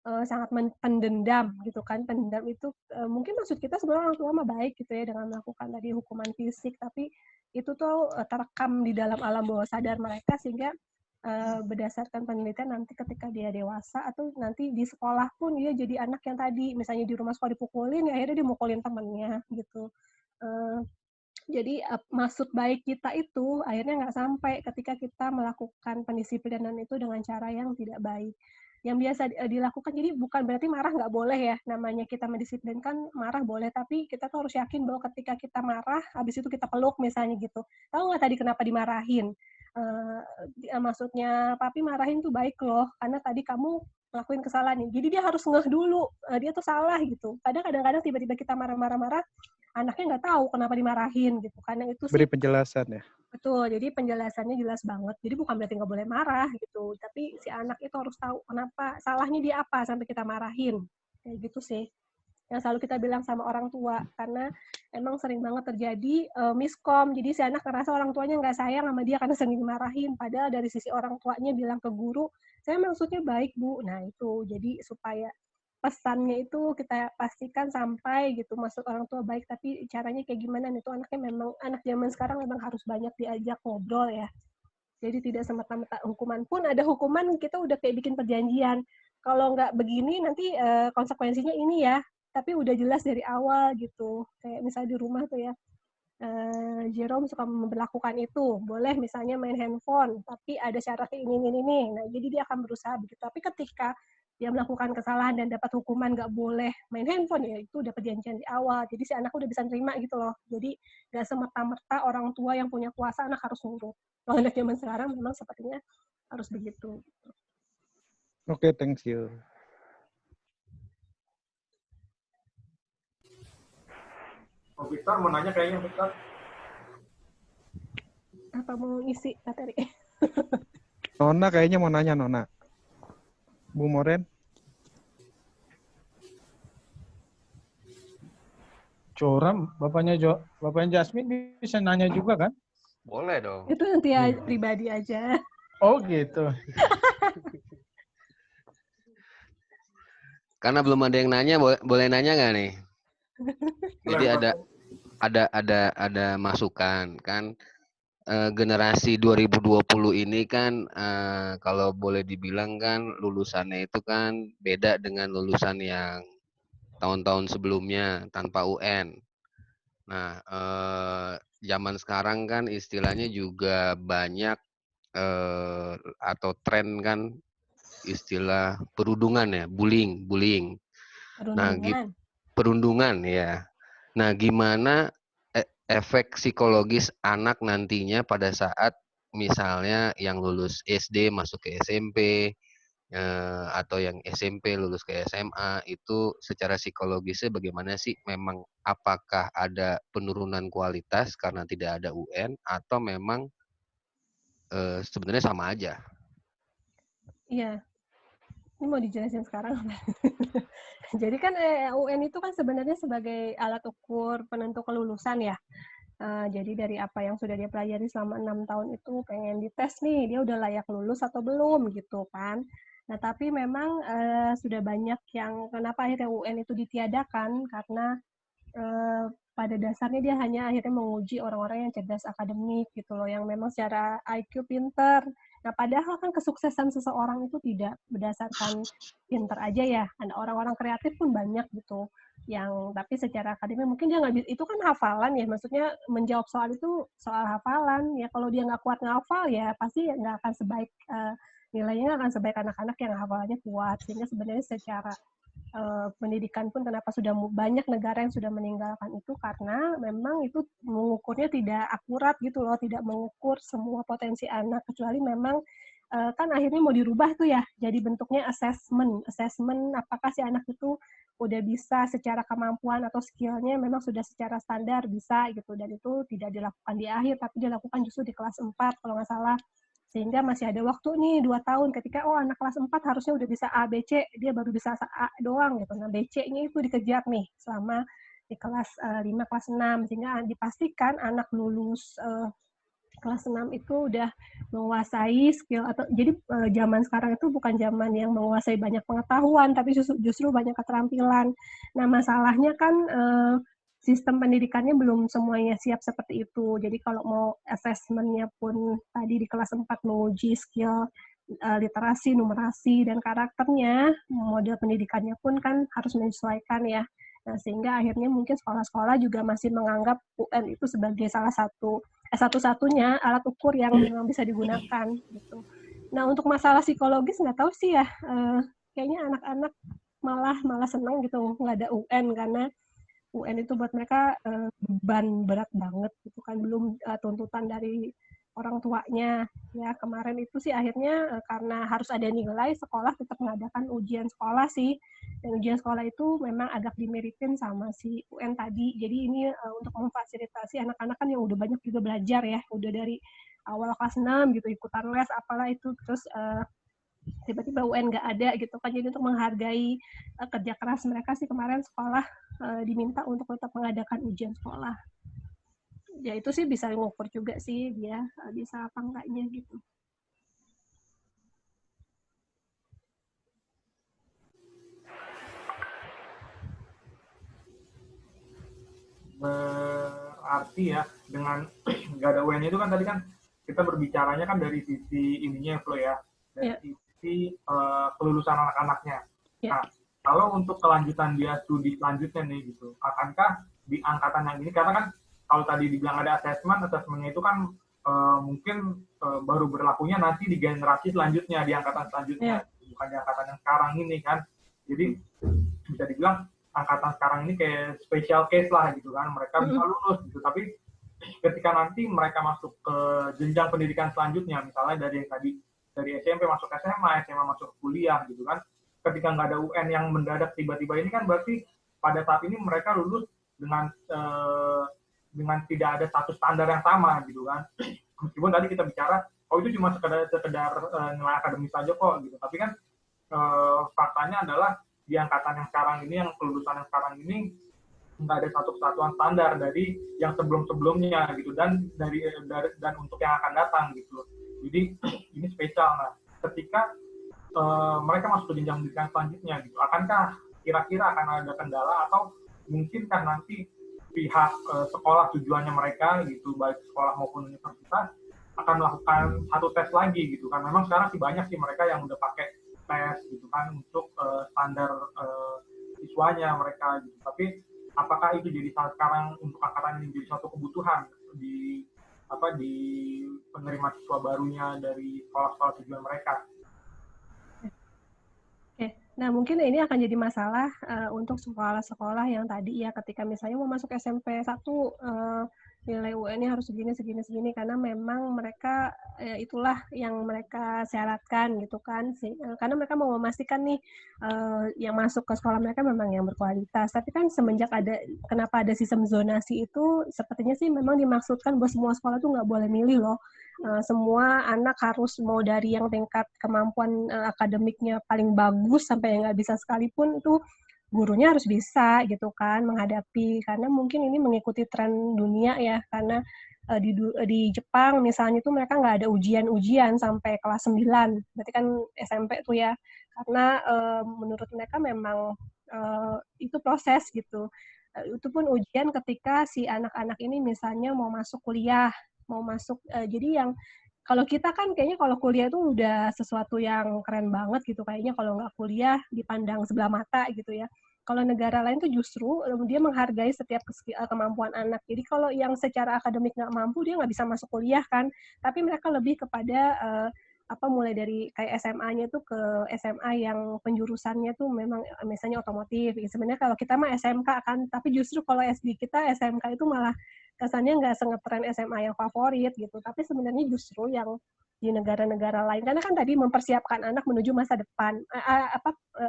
sangat pendendam gitu kan. Pendendam itu mungkin maksud kita sebenarnya orang tua mah baik gitu ya dengan melakukan tadi hukuman fisik, tapi itu tuh terekam di dalam alam bawah sadar mereka sehingga berdasarkan penelitian nanti ketika dia dewasa atau nanti di sekolah pun dia jadi anak yang tadi misalnya di rumah sekolah dipukulin, ya akhirnya dimukulin temannya gitu. Jadi maksud baik kita itu akhirnya nggak sampai ketika kita melakukan pendisiplinan itu dengan cara yang tidak baik. Yang biasa dilakukan, jadi bukan berarti marah nggak boleh ya, namanya kita mendisiplinkan marah boleh, tapi kita tuh harus yakin bahwa ketika kita marah, habis itu kita peluk misalnya gitu. Tahu nggak tadi kenapa dimarahin? Maksudnya, papi marahin tuh baik loh, karena tadi kamu ngelakuin kesalahan nih. Jadi dia harus ngeh dulu, dia tuh salah gitu. Kadang-kadang tiba-tiba kita marah-marah, anaknya nggak tahu kenapa dimarahin gitu. Karena itu sih, beri penjelasan ya. betul, jadi penjelasannya jelas banget. Jadi bukan berarti nggak boleh marah gitu, tapi si anak itu harus tahu kenapa, salahnya dia apa sampai kita marahin. Kayak gitu sih. Yang selalu kita bilang sama orang tua, karena emang sering banget terjadi miskom, jadi si anak ngerasa orang tuanya nggak sayang sama dia karena sering dimarahin, padahal dari sisi orang tuanya bilang ke guru, saya maksudnya baik Bu. Nah itu, jadi supaya pesannya itu kita pastikan sampai gitu, maksud orang tua baik, tapi caranya kayak gimana nih, itu anaknya memang, anak zaman sekarang memang harus banyak diajak ngobrol ya. Jadi tidak semata-mata hukuman pun, ada hukuman kita udah kayak bikin perjanjian, kalau nggak begini nanti konsekuensinya ini ya, tapi udah jelas dari awal gitu. Kayak misalnya di rumah tuh ya, Jerome suka memperlakukan itu, boleh misalnya main handphone, tapi ada syaratnya ini. Nah, jadi dia akan berusaha begitu. Tapi ketika dia melakukan kesalahan dan dapat hukuman nggak boleh main handphone, ya itu udah perjanjian di awal. Jadi si anak udah bisa terima gitu loh. Jadi nggak semerta-merta orang tua yang punya kuasa anak harus nurut. Kalau anak zaman sekarang memang sepertinya harus begitu. Oke, thanks you. Oh, Victor mau nanya kayaknya, Victor. Apa mau isi materi? Nona kayaknya mau nanya, Nona. Bu Moren. Coram, bapaknya Jasmine bisa nanya juga kan? Boleh dong. Itu nanti pribadi aja. Oh gitu. Karena belum ada yang nanya, boleh nanya nggak nih? Jadi ada masukan kan, generasi 2020 ini kan kalau boleh dibilang kan lulusannya itu kan beda dengan lulusan yang tahun-tahun sebelumnya tanpa UN. Nah, zaman sekarang kan istilahnya juga banyak atau tren kan istilah perundungan ya, bullying. Nah, perundungan ya. Nah, gimana efek psikologis anak nantinya pada saat misalnya yang lulus SD masuk ke SMP atau yang SMP lulus ke SMA itu secara psikologisnya bagaimana sih? Memang apakah ada penurunan kualitas karena tidak ada UN atau memang sebenarnya sama aja? Iya. Ini mau dijelasin sekarang. Jadi kan UN itu kan sebenarnya sebagai alat ukur penentu kelulusan ya. Jadi dari apa yang sudah dia pelajari selama 6 tahun itu pengen dites nih, dia udah layak lulus atau belum gitu kan. Nah tapi memang sudah banyak yang kenapa akhirnya UN itu ditiadakan karena pada dasarnya dia hanya akhirnya menguji orang-orang yang cerdas akademik gitu loh, yang memang secara IQ pinter. Nah, padahal kan kesuksesan seseorang itu tidak berdasarkan pinter aja ya. Ada orang-orang kreatif pun banyak gitu, yang tapi secara akademik mungkin dia nggak bisa, itu kan hafalan ya, maksudnya menjawab soal itu soal hafalan. Ya kalau dia nggak kuat ngafal ya pasti nggak akan sebaik, nilainya nggak akan sebaik anak-anak yang hafalannya kuat. Sehingga sebenarnya secara pendidikan pun kenapa sudah banyak negara yang sudah meninggalkan itu karena memang itu mengukurnya tidak akurat gitu loh, tidak mengukur semua potensi anak, kecuali memang kan akhirnya mau dirubah tuh ya, jadi bentuknya assessment apakah si anak itu udah bisa secara kemampuan atau skillnya memang sudah secara standar bisa gitu, dan itu tidak dilakukan di akhir tapi dilakukan justru di kelas 4 kalau nggak salah. Sehingga masih ada waktu nih 2 tahun ketika anak kelas 4 harusnya udah bisa A, B, C, dia baru bisa A doang gitu. Nah, BC-nya itu dikejar nih selama di kelas 5, kelas 6 sehingga dipastikan anak lulus kelas 6 itu udah menguasai skill atau jadi zaman sekarang itu bukan zaman yang menguasai banyak pengetahuan tapi justru banyak keterampilan. Nah, masalahnya kan sistem pendidikannya belum semuanya siap seperti itu. Jadi kalau mau assessment-nya pun tadi di kelas 4 menguji skill literasi, numerasi, dan karakternya, model pendidikannya pun kan harus menyesuaikan ya. Nah, sehingga akhirnya mungkin sekolah-sekolah juga masih menganggap UN itu sebagai salah satu satu-satunya alat ukur yang memang bisa digunakan gitu. Nah, untuk masalah psikologis nggak tahu sih ya, kayaknya anak-anak malah senang gitu nggak ada UN karena UN itu buat mereka beban berat banget gitu kan, belum tuntutan dari orang tuanya ya. Kemarin itu sih akhirnya karena harus ada nilai, sekolah tetap mengadakan ujian sekolah sih, dan ujian sekolah itu memang agak dimiritin sama si UN tadi. Jadi ini untuk memfasilitasi anak-anak kan yang udah banyak juga belajar ya, udah dari awal kelas 6 gitu ikutan les apalah itu, terus tiba-tiba UN nggak ada gitu kan. Jadi untuk menghargai kerja keras mereka sih kemarin sekolah diminta untuk tetap mengadakan ujian sekolah. Ya itu sih bisa ngukur juga sih dia bisa apa enggaknya gitu. Berarti ya dengan nggak ada UN itu kan tadi kan kita berbicaranya kan dari sisi ininya Flo ya, dari sisi kelulusan anak-anaknya. Nah, kalau untuk kelanjutan dia studi selanjutnya nih gitu, akankah di angkatan yang ini, karena kan kalau tadi dibilang ada assessment-nya itu kan mungkin baru berlakunya nanti di generasi selanjutnya, di angkatan selanjutnya, bukan di angkatan yang sekarang ini kan. Jadi bisa dibilang angkatan sekarang ini kayak special case lah gitu kan, mereka bisa lulus gitu, tapi ketika nanti mereka masuk ke jenjang pendidikan selanjutnya, misalnya dari yang tadi dari SMP masuk SMA masuk kuliah gitu kan, ketika nggak ada UN yang mendadak tiba-tiba ini kan berarti pada saat ini mereka lulus dengan tidak ada satu standar yang sama gitu kan. Meskipun tadi kita bicara, oh itu cuma sekedar nilai akademis saja kok gitu. Tapi kan faktanya adalah di angkatan yang sekarang ini, yang kelulusan yang sekarang ini nggak ada satu kesatuan standar dari yang sebelum-sebelumnya gitu, dan dan untuk yang akan datang gitu. Jadi ini spesial. Nah, ketika mereka masuk ke jenjang pendidikan selanjutnya gitu, akankah kira-kira akan ada kendala atau mungkinkah nanti pihak sekolah tujuannya mereka gitu, baik sekolah maupun universitas, akan melakukan satu tes lagi gitu kan. Memang sekarang sih banyak sih mereka yang udah pakai tes gitu kan untuk standar siswanya mereka gitu. Tapi apakah itu jadi sekarang untuk angkatan ini jadi suatu kebutuhan di penerima siswa barunya dari sekolah-sekolah tujuan mereka? Oke, nah mungkin ini akan jadi masalah untuk sekolah-sekolah yang tadi ya, ketika misalnya mau masuk SMP 1, nilai UN-nya harus segini, karena memang mereka itulah yang mereka syaratkan gitu kan, karena mereka mau memastikan nih yang masuk ke sekolah mereka memang yang berkualitas. Tapi kan semenjak kenapa ada sistem zonasi itu, sepertinya sih memang dimaksudkan bahwa semua sekolah tuh nggak boleh milih loh. Semua anak harus mau dari yang tingkat kemampuan akademiknya paling bagus sampai yang nggak bisa sekalipun, itu gurunya harus bisa gitu kan menghadapi, karena mungkin ini mengikuti tren dunia ya, karena di Jepang misalnya itu mereka nggak ada ujian sampai kelas 9, berarti kan SMP tuh ya, karena menurut mereka memang itu proses gitu. Itu pun ujian ketika si anak-anak ini misalnya mau masuk kuliah, jadi yang kalau kita kan kayaknya kalau kuliah itu udah sesuatu yang keren banget gitu, kayaknya kalau nggak kuliah dipandang sebelah mata gitu ya. Kalau negara lain tuh justru dia menghargai setiap kemampuan anak. Jadi kalau yang secara akademik nggak mampu, dia nggak bisa masuk kuliah kan. Tapi mereka lebih kepada mulai dari kayak SMA-nya tuh ke SMA yang penjurusannya tuh memang misalnya otomotif. Sebenarnya kalau kita mah SMK kan, tapi justru kalau SD kita SMK itu malah kesannya nggak sengetren SMA yang favorit gitu. Tapi sebenarnya justru yang di negara-negara lain, karena kan tadi mempersiapkan anak menuju masa depan,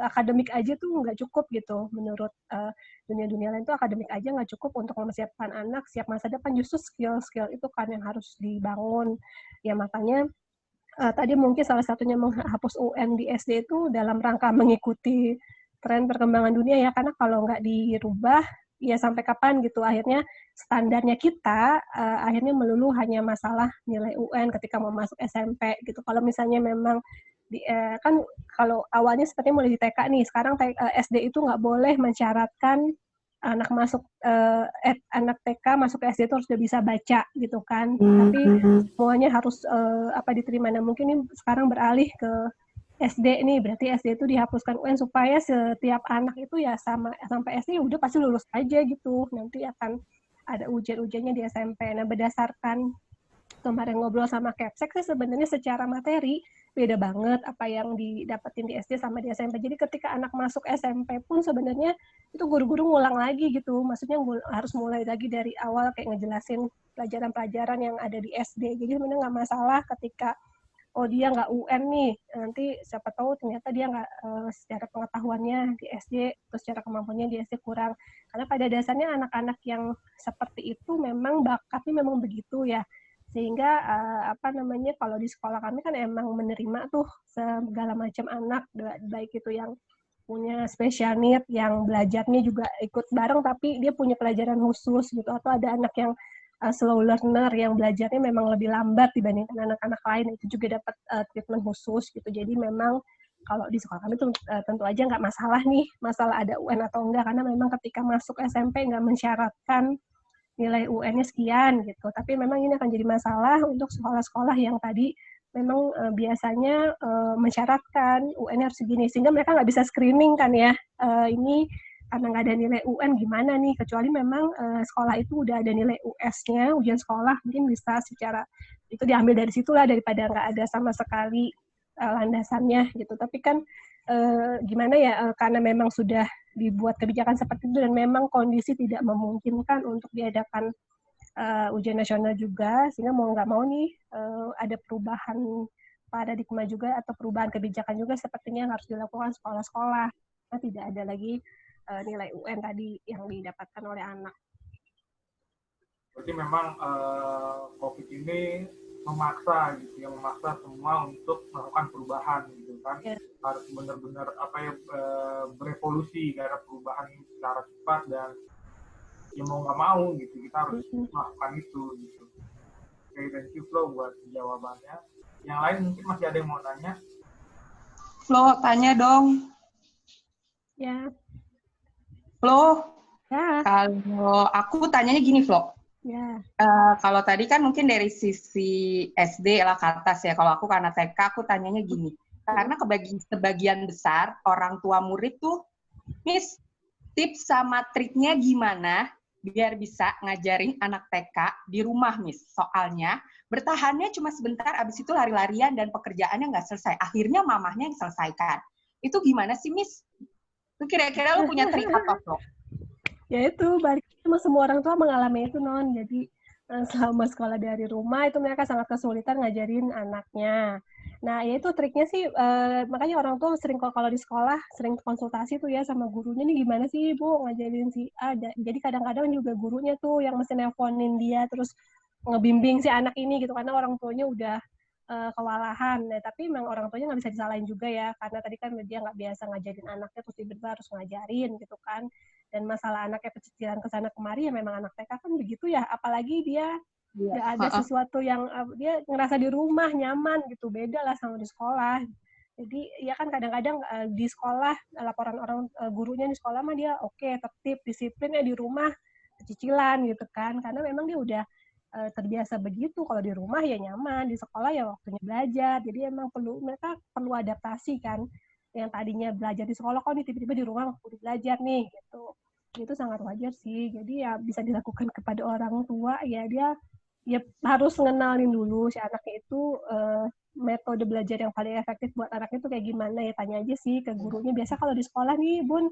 akademik aja tuh nggak cukup gitu, menurut dunia-dunia lain tuh akademik aja nggak cukup untuk mempersiapkan anak siap masa depan, justru skill-skill itu kan yang harus dibangun. Ya makanya tadi mungkin salah satunya menghapus UN di SD itu dalam rangka mengikuti tren perkembangan dunia ya, karena kalau nggak dirubah ya sampai kapan gitu, akhirnya standarnya kita akhirnya melulu hanya masalah nilai UN ketika mau masuk SMP gitu. Kalau misalnya memang kan kalau awalnya sepertinya mulai di TK nih, sekarang SD itu nggak boleh mensyaratkan anak anak TK masuk ke SD itu harus udah bisa baca gitu kan, tapi semuanya harus diterima. Nah mungkin ini sekarang beralih ke SD nih, berarti SD itu dihapuskan UN supaya setiap anak itu ya sampai SD udah pasti lulus aja gitu. Nanti akan ada ujian-ujiannya di SMP. Nah, berdasarkan kemarin ngobrol sama Kepsek sih sebenarnya secara materi beda banget apa yang didapetin di SD sama di SMP. Jadi ketika anak masuk SMP pun sebenarnya itu guru-guru ngulang lagi gitu. Maksudnya harus mulai lagi dari awal kayak ngejelasin pelajaran-pelajaran yang ada di SD. Jadi sebenarnya nggak masalah ketika dia nggak UN nih, nanti siapa tahu ternyata dia nggak secara pengetahuannya di SD, terus secara kemampuannya di SD kurang. Karena pada dasarnya anak-anak yang seperti itu memang bakatnya memang begitu ya. Sehingga kalau di sekolah kami kan emang menerima tuh segala macam anak, baik itu yang punya special need, yang belajarnya juga ikut bareng tapi dia punya pelajaran khusus gitu, atau ada anak yang slow learner yang belajarnya memang lebih lambat dibandingkan anak-anak lain, itu juga dapat treatment khusus gitu. Jadi memang kalau di sekolah kami tuh tentu aja nggak masalah nih, masalah ada UN atau enggak, karena memang ketika masuk SMP nggak mensyaratkan nilai UN-nya sekian gitu. Tapi memang ini akan jadi masalah untuk sekolah-sekolah yang tadi memang biasanya mensyaratkan UN harus segini, sehingga mereka nggak bisa screening kan ya, ini karena nggak ada nilai UN gimana nih, kecuali memang sekolah itu udah ada nilai US-nya, ujian sekolah, mungkin bisa secara itu diambil dari situlah daripada nggak ada sama sekali landasannya gitu. Tapi kan gimana ya, karena memang sudah dibuat kebijakan seperti itu dan memang kondisi tidak memungkinkan untuk diadakan ujian nasional juga, sehingga mau nggak mau nih ada perubahan paradigma juga atau perubahan kebijakan juga sepertinya yang harus dilakukan sekolah-sekolah. Nah, tidak ada lagi nilai UN tadi yang didapatkan oleh anak. Berarti memang COVID ini memaksa gitu, yang memaksa semua untuk melakukan perubahan gitu kan, harus benar-benar berevolusi karena perubahan secara cepat dan ya mau nggak mau gitu kita harus melakukan itu gitu. Oke, thank you Flo buat jawabannya. Yang lain mungkin masih ada yang mau tanya? Flo, tanya dong. Ya. Flo, ya. Kalau aku tanyanya gini Flo. Ya. Kalau tadi kan mungkin dari sisi SD lah ke atas ya. Kalau aku karena TK, aku tanyanya gini. Karena sebagian besar orang tua murid tuh, Miss, tips sama triknya gimana biar bisa ngajarin anak TK di rumah, Miss? Soalnya bertahannya cuma sebentar, abis itu lari-larian dan pekerjaannya nggak selesai. Akhirnya mamahnya yang selesaikan. Itu gimana sih, Miss? Itu kira-kira lu punya trik apa, Flo? Ya itu, balik sama semua orang tua mengalami itu, Non. Jadi selama sekolah dari rumah itu mereka sangat kesulitan ngajarin anaknya. Nah, ya itu triknya sih, makanya orang tua sering kalau di sekolah sering konsultasi tuh ya sama gurunya, nih gimana sih Bu ngajarin si A. Jadi kadang-kadang juga gurunya tuh yang mesti nelponin dia terus ngebimbing si anak ini gitu, karena orang tuanya udah kewalahan. Nah, tapi memang orang tuanya nggak bisa disalahin juga ya, karena tadi kan dia nggak biasa ngajarin anaknya terus tiba-tiba harus ngajarin gitu kan. Dan masalah anaknya pecicilan ke sana kemari ya memang anak TK kan begitu ya, apalagi dia nggak ada sesuatu yang dia ngerasa di rumah nyaman gitu, beda lah sama di sekolah. Jadi ya kan kadang-kadang di sekolah laporan orang gurunya di sekolah mah dia oke, tertib, disiplinnya di rumah cicilan gitu kan, karena memang dia udah terbiasa begitu. Kalau di rumah ya nyaman, di sekolah ya waktunya belajar, jadi emang mereka perlu adaptasi kan, yang tadinya belajar di sekolah kok tiba-tiba di rumah waktu belajar nih gitu. Itu sangat wajar sih, jadi ya bisa dilakukan kepada orang tua ya, dia ya harus ngenalin dulu si anaknya itu metode belajar yang paling efektif buat anaknya itu kayak gimana ya, tanya aja sih ke gurunya. Biasa kalau di sekolah nih Bun,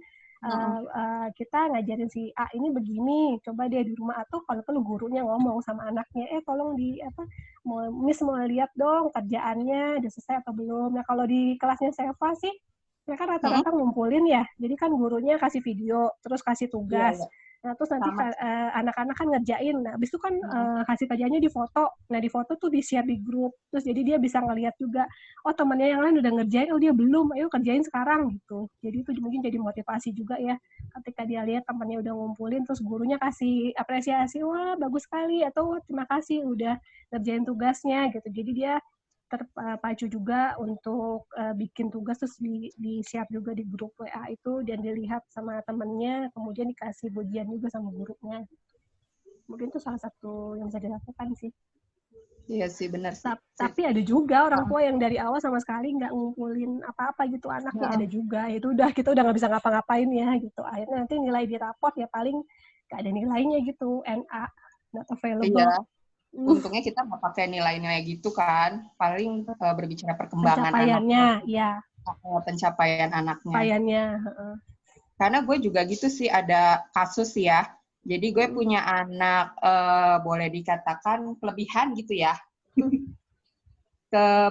kita ngajarin si A ini begini, coba dia di rumah, atau kalau perlu gurunya ngomong sama anaknya, tolong Miss mau lihat dong kerjaannya udah selesai atau belum. Nah kalau di kelasnya Seva sih mereka rata-rata ngumpulin ya, jadi kan gurunya kasih video terus kasih tugas. Nah, terus nanti anak-anak kan ngerjain. Nah, habis itu kan hasil kerjanya difoto. Nah, di foto tuh di-share di grup. Terus jadi dia bisa ngelihat juga, oh temannya yang lain udah ngerjain, oh dia belum, ayo kerjain sekarang gitu. Jadi itu mungkin jadi motivasi juga ya. Ketika dia lihat temannya udah ngumpulin, terus gurunya kasih apresiasi, wah bagus sekali, atau terima kasih udah ngerjain tugasnya gitu. Jadi dia terpacu juga untuk bikin tugas, terus di-share juga di grup WA itu, dan dilihat sama temennya, kemudian dikasih pujian juga sama gurunya. Mungkin itu salah satu yang bisa dilakukan sih. Iya sih, benar sih. Tapi ada juga orang tua yang dari awal sama sekali nggak ngumpulin apa-apa gitu anaknya, ada juga. Itu kita udah nggak bisa ngapa-ngapain ya gitu. Akhirnya nanti nilai di raport ya paling nggak ada nilainya gitu, NA, not available. Iya. Untungnya kita nggak pakai nilai-nilai gitu kan, paling berbicara perkembangan pencapaiannya, ya. Pencapaian anaknya. Pencapaiannya. Karena gue juga gitu sih, ada kasus ya. Jadi gue punya anak, boleh dikatakan kelebihan gitu ya.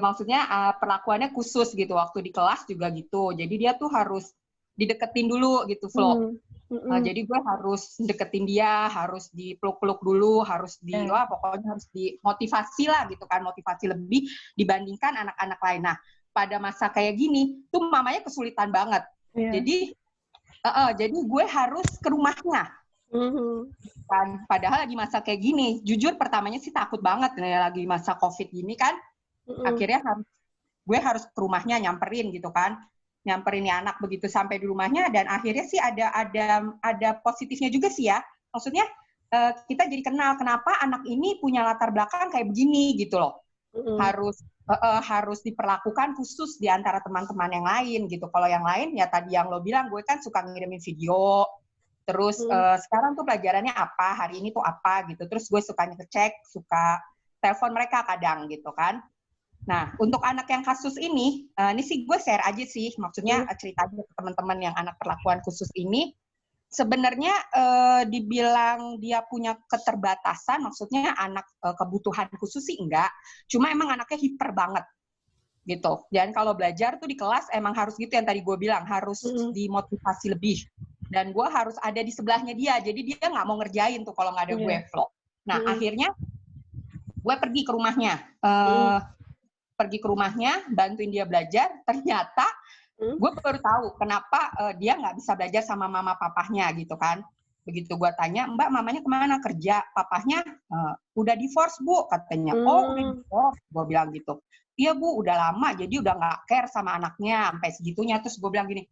Maksudnya perlakuannya khusus gitu, waktu di kelas juga gitu. Jadi dia tuh harus dideketin dulu gitu, Flo. Jadi gue harus deketin dia, harus dipeluk-peluk dulu, harus pokoknya harus dimotivasi lah gitu kan, motivasi lebih dibandingkan anak-anak lain. Nah, pada masa kayak gini, tuh mamanya kesulitan banget. Jadi gue harus ke rumahnya. Kan, padahal lagi masa kayak gini, jujur pertamanya sih takut banget nih, lagi masa COVID gini kan. Akhirnya gue harus ke rumahnya, nyamperin gitu kan. Nyamperin ya anak, begitu sampai di rumahnya, dan akhirnya sih ada positifnya juga sih ya. Maksudnya kita jadi kenal kenapa anak ini punya latar belakang kayak begini gitu loh. Harus diperlakukan khusus di antara teman-teman yang lain gitu. Kalau yang lain ya tadi yang lo bilang, gue kan suka ngirimin video. Terus sekarang tuh pelajarannya apa, hari ini tuh apa gitu. Terus gue suka ngecek, suka telepon mereka kadang gitu kan. Nah, untuk anak yang kasus ini sih gue share aja sih, maksudnya ceritanya ke teman-teman yang anak perlakuan khusus ini, sebenarnya dibilang dia punya keterbatasan, maksudnya anak kebutuhan khusus sih enggak, cuma emang anaknya hiper banget, gitu. Dan kalau belajar tuh di kelas emang harus gitu yang tadi gue bilang, harus dimotivasi lebih. dan gue harus ada di sebelahnya dia, jadi dia nggak mau ngerjain tuh kalau nggak ada gue vlog. Nah akhirnya gue pergi ke rumahnya, bantuin dia belajar. Ternyata gue baru tahu kenapa dia nggak bisa belajar sama mama papahnya gitu kan. Begitu gue tanya, Mbak mamanya kemana kerja, papahnya udah divorce Bu katanya. Oh udah divorce, gue bilang gitu. Iya Bu, udah lama, jadi udah nggak care sama anaknya sampai segitunya. Terus gue bilang gini,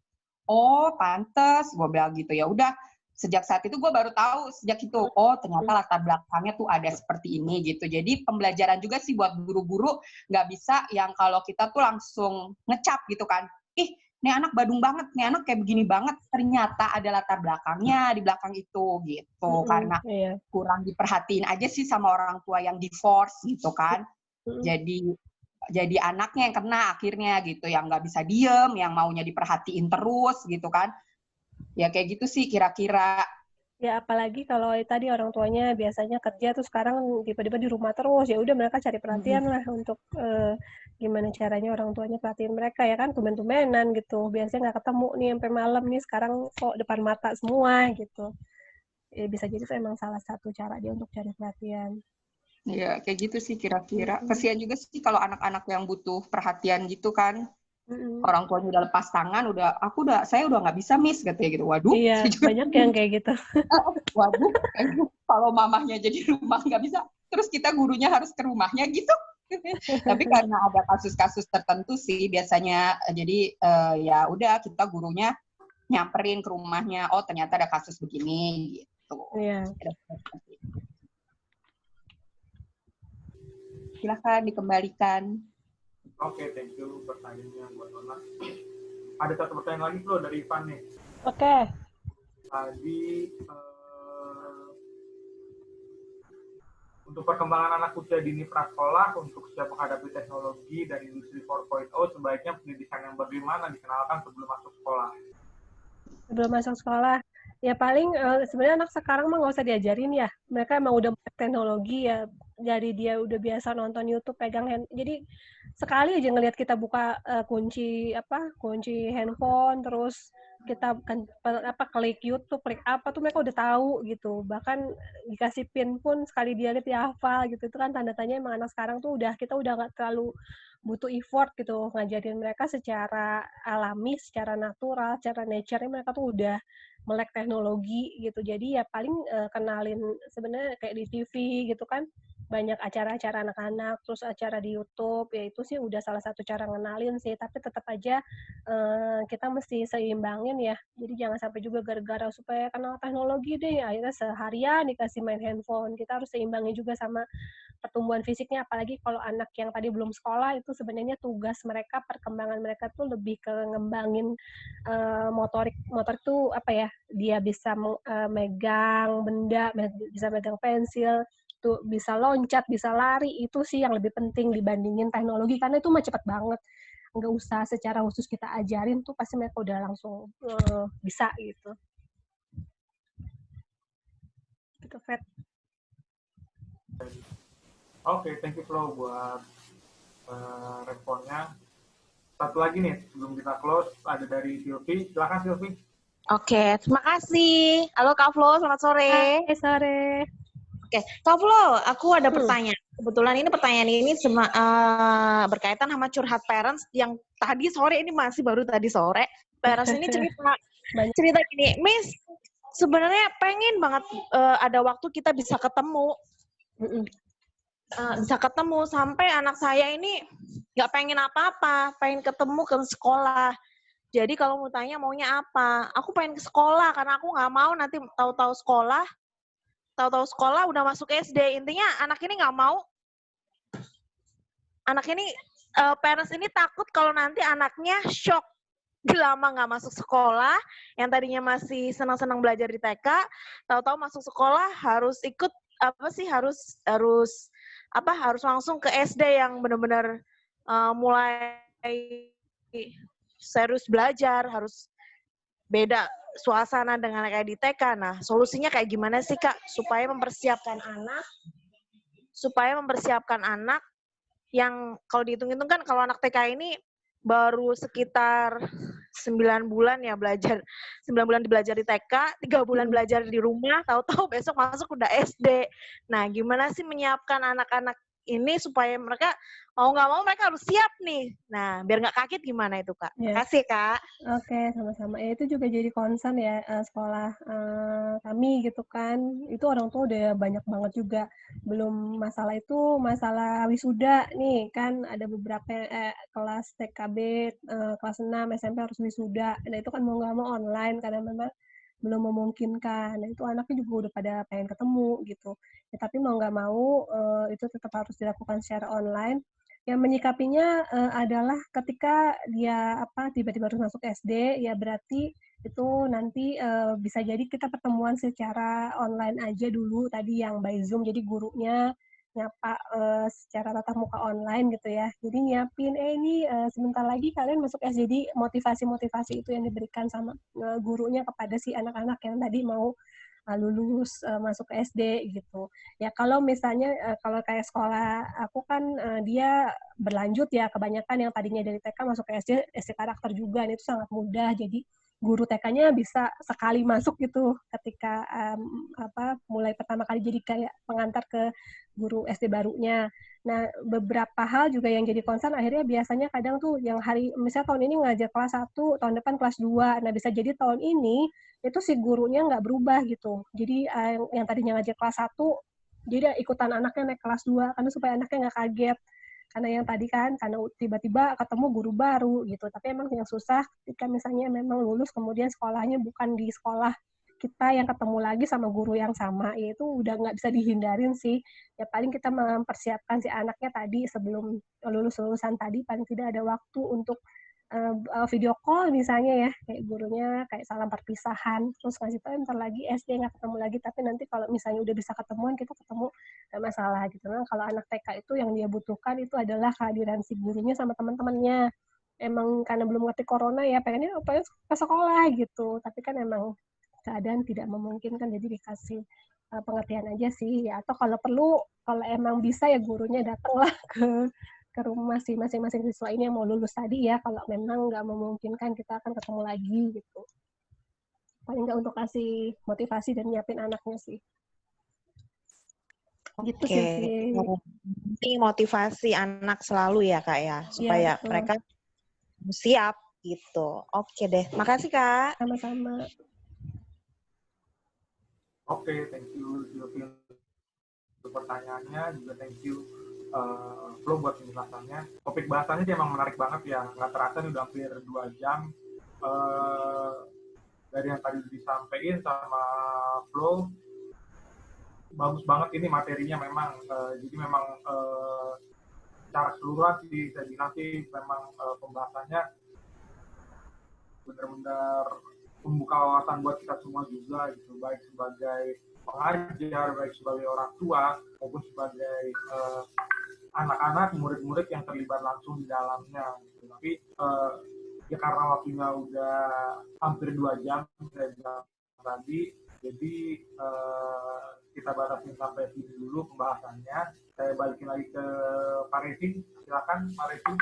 oh pantes, gue bilang gitu. Ya udah, sejak saat itu gue baru tahu sejak itu, oh ternyata latar belakangnya tuh ada seperti ini gitu. Jadi pembelajaran juga sih buat guru-guru, nggak bisa yang kalau kita tuh langsung ngecap gitu kan. Ih, nih anak badung banget, nih anak kayak begini banget. Ternyata ada latar belakangnya di belakang itu gitu. Karena kurang diperhatiin aja sih sama orang tua yang divorce gitu kan. Jadi anaknya yang kena akhirnya gitu, yang nggak bisa diem, yang maunya diperhatiin terus gitu kan. Ya kayak gitu sih kira-kira. Ya apalagi kalau tadi orang tuanya biasanya kerja tuh sekarang tiba-tiba di rumah terus, ya udah mereka cari perhatian lah untuk gimana caranya orang tuanya perhatiin mereka ya kan, tumben-tumbenan gitu. Biasanya nggak ketemu nih sampai malam nih, sekarang kok depan mata semua gitu. Ya bisa jadi itu emang salah satu cara dia untuk cari perhatian. Ya kayak gitu sih kira-kira. Kasihan juga sih kalau anak-anak yang butuh perhatian gitu kan. Orang tuanya udah lepas tangan, saya udah nggak bisa miss katanya gitu. Waduh. Iya, banyak yang kayak gitu. Waduh, kalau mamahnya jadi rumah nggak bisa, terus kita gurunya harus ke rumahnya gitu. Tapi karena ada kasus-kasus tertentu sih biasanya, jadi ya udah kita gurunya nyamperin ke rumahnya. Oh ternyata ada kasus begini gitu. Iya. Silakan dikembalikan. Oke, thank you pertanyaannya buat Nona. Ada satu pertanyaan lagi loh dari Ivan nih. Oke. Tadi untuk perkembangan anak usia dini prasekolah untuk siap menghadapi teknologi dan industri 4.0, sebaiknya pendidikan yang bagaimana dikenalkan sebelum masuk sekolah? Sebelum masuk sekolah, Ya paling sebenarnya anak sekarang mah nggak usah diajarin ya. Mereka emang udah melek teknologi ya. Dari dia udah biasa nonton YouTube, pegang jadi sekali aja ngelihat kita buka kunci handphone, terus kita klik YouTube, klik apa tuh mereka udah tahu gitu. Bahkan dikasih pin pun sekali dia lihat dia hafal gitu. Itu kan tanda-tandanya emang anak sekarang tuh kita udah nggak terlalu butuh effort gitu ngajarin mereka secara alami, secara natural, secara nature-nya mereka tuh udah melek teknologi gitu. Jadi ya paling kenalin sebenarnya kayak di TV gitu kan, banyak acara-acara anak-anak, terus acara di YouTube, ya itu sih udah salah satu cara ngenalin sih. Tapi tetap aja kita mesti seimbangin ya. Jadi jangan sampai juga gara-gara supaya kenal teknologi deh, akhirnya seharian dikasih main handphone. Kita harus seimbangin juga sama pertumbuhan fisiknya, apalagi kalau anak yang tadi belum sekolah, itu sebenarnya tugas mereka, perkembangan mereka tuh lebih ke ngembangin motorik tuh apa ya, dia bisa megang benda, bisa megang pensil, tuh bisa loncat, bisa lari, itu sih yang lebih penting dibandingin teknologi, karena itu mah cepet banget, nggak usah secara khusus kita ajarin tuh pasti mereka udah langsung bisa gitu. Gitu, Fred. Oke, thank you Flo buat responnya. Satu lagi nih, sebelum kita close, ada dari Silvi. Silakan Silvi. Oke, terima kasih. Halo Kak Flo, selamat sore. Hai, sore. Oke, Kak Flo, aku ada pertanyaan. Kebetulan ini pertanyaan ini berkaitan sama curhat parents yang tadi sore, ini masih baru tadi sore. Parents ini cerita gini, Miss, sebenarnya pengen banget ada waktu kita bisa ketemu. Sampai anak saya ini nggak pengen apa-apa, pengen ketemu ke sekolah. Jadi kalau mau tanya maunya apa, aku pengen ke sekolah karena aku nggak mau nanti tahu-tahu sekolah udah masuk SD. Intinya anak ini nggak mau, parents ini takut kalau nanti anaknya shock lama nggak masuk sekolah, yang tadinya masih senang-senang belajar di TK, tahu-tahu masuk sekolah harus ikut harus langsung ke SD yang benar-benar mulai serius belajar, harus beda suasana dengan kayak di TK. Nah, solusinya kayak gimana sih Kak supaya mempersiapkan anak yang kalau dihitung-hitung kan kalau anak TK ini baru sekitar 9 bulan ya belajar, 9 bulan belajar di TK, 3 bulan belajar di rumah, tahu-tahu besok masuk udah SD. Nah, gimana sih menyiapkan anak-anak ini supaya mereka mau nggak mau mereka harus siap nih. Nah, biar nggak kaget gimana itu, Kak? Yes. Makasih, Kak. Oke, sama-sama. Ya, itu juga jadi concern ya sekolah kami gitu kan. Itu orang tua udah banyak banget juga. Belum masalah itu, masalah wisuda nih kan ada beberapa kelas TKB, kelas 6, SMP harus wisuda. Nah, itu kan mau nggak mau online karena memang belum memungkinkan. Nah, itu anaknya juga udah pada pengen ketemu gitu. Ya, tapi mau nggak mau itu tetap harus dilakukan secara online. Yang menyikapinya adalah ketika dia tiba-tiba harus masuk SD, ya berarti itu nanti bisa jadi kita pertemuan secara online aja dulu tadi yang by Zoom, jadi gurunya nyapa secara tatap muka online gitu ya. Jadi nyiapin, ini sebentar lagi kalian masuk SD, jadi motivasi-motivasi itu yang diberikan sama gurunya kepada si anak-anak yang tadi mau lulus masuk ke SD gitu. Ya kalau misalnya kalau kayak sekolah aku kan dia berlanjut ya, kebanyakan yang tadinya dari TK masuk ke SD karakter juga, itu sangat mudah. Jadi guru TK-nya bisa sekali masuk gitu ketika mulai pertama kali jadi kayak pengantar ke guru SD barunya. Nah, beberapa hal juga yang jadi concern akhirnya biasanya kadang tuh yang misalnya tahun ini ngajar kelas 1, tahun depan kelas 2. Nah, bisa jadi tahun ini itu si gurunya nggak berubah gitu. Jadi yang tadinya ngajar kelas 1, jadi ikutan anaknya naik kelas 2, karena supaya anaknya nggak kaget. Karena yang tadi kan, karena tiba-tiba ketemu guru baru gitu. Tapi emang yang susah ketika misalnya memang lulus, kemudian sekolahnya bukan di sekolah kita yang ketemu lagi sama guru yang sama, ya itu udah nggak bisa dihindarin sih. Ya paling kita mempersiapkan si anaknya tadi sebelum lulusan tadi, paling tidak ada waktu untuk video call misalnya ya, kayak gurunya kayak salam perpisahan, terus ngasih tahu ntar lagi SD nggak ketemu lagi, tapi nanti kalau misalnya udah bisa ketemuan, kita ketemu, nggak masalah gitu. Nah, kalau anak TK itu yang dia butuhkan itu adalah kehadiran si gurunya sama teman-temannya. Emang karena belum ngerti corona ya, pengennya ke sekolah gitu, tapi kan emang keadaan tidak memungkinkan, jadi dikasih pengertian aja sih ya. Atau kalau perlu, kalau emang bisa ya gurunya datanglah ke rumah si masing-masing siswa ini yang mau lulus tadi ya. Kalau memang nggak memungkinkan, kita akan ketemu lagi gitu. Paling nggak untuk kasih motivasi dan nyiapin anaknya sih. Gitu sih. Ini motivasi anak selalu ya, Kak ya, supaya mereka siap gitu. Oke deh, makasih Kak. Sama-sama. Oke, thank you Sylvia untuk pertanyaannya, juga thank you Flo buat penjelasannya. Topik bahasannya sih emang menarik banget ya, nggak terasa nih udah hampir 2 jam. Dari yang tadi disampaikan sama Flo, bagus banget ini materinya memang. Jadi memang secara keseluruhan sih saya bilang sih memang pembahasannya benar-benar membuka wawasan buat kita semua juga gitu, baik sebagai pengajar, baik sebagai orang tua, maupun sebagai anak-anak, murid-murid yang terlibat langsung di dalamnya. Gitu. Tapi ya karena waktunya udah hampir 2 jam saya bilang tadi, jadi kita batasin sampai sini dulu pembahasannya. Saya balikin lagi ke Pak Rezi, silakan Pak Rezi.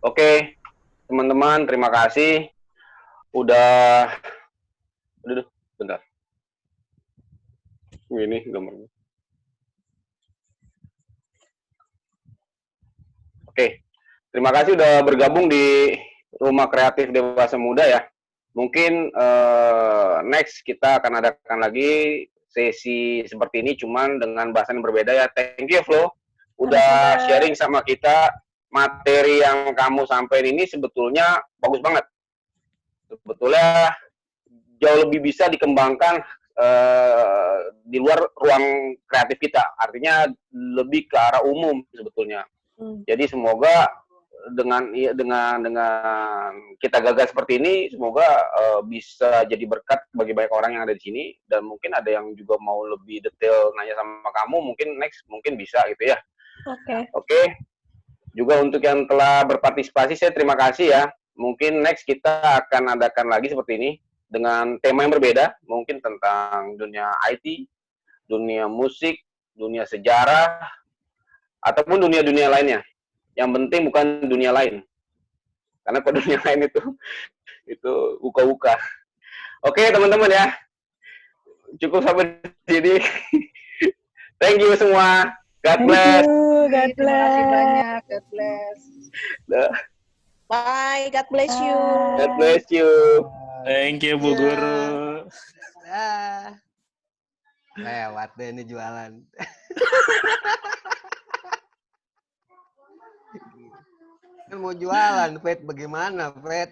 Oke, teman-teman, terima kasih. Udah bentar. Ini gambarnya. Oke, terima kasih udah bergabung di Rumah Kreatif Dewasa Muda ya. Mungkin next kita akan adakan lagi sesi seperti ini, cuman dengan bahasan yang berbeda ya. Thank you Flo, udah sharing sama kita. Materi yang kamu sampaikan ini sebetulnya bagus banget. Sebetulnya jauh lebih bisa dikembangkan di luar ruang kreatif kita, artinya lebih ke arah umum sebetulnya. Jadi semoga dengan kita gagal seperti ini, semoga bisa jadi berkat bagi banyak orang yang ada di sini, dan mungkin ada yang juga mau lebih detail nanya sama kamu, mungkin next mungkin bisa gitu ya. Oke. Juga untuk yang telah berpartisipasi, saya terima kasih ya. Mungkin next kita akan adakan lagi seperti ini dengan tema yang berbeda, mungkin tentang dunia IT, dunia musik, dunia sejarah, ataupun dunia-dunia lainnya. Yang penting bukan dunia lain. Karena kode yang lain itu buka-buka. Oke, teman-teman ya. Cukup sampai di sini. Thank you semua. God bless. God Terima kasih bless. banyak. God bless. Bye. God bless you. God bless you. Thank you Bu Guru. Lewat deh ini jualan. Kan mau jualan, Fred. Bagaimana, Fred?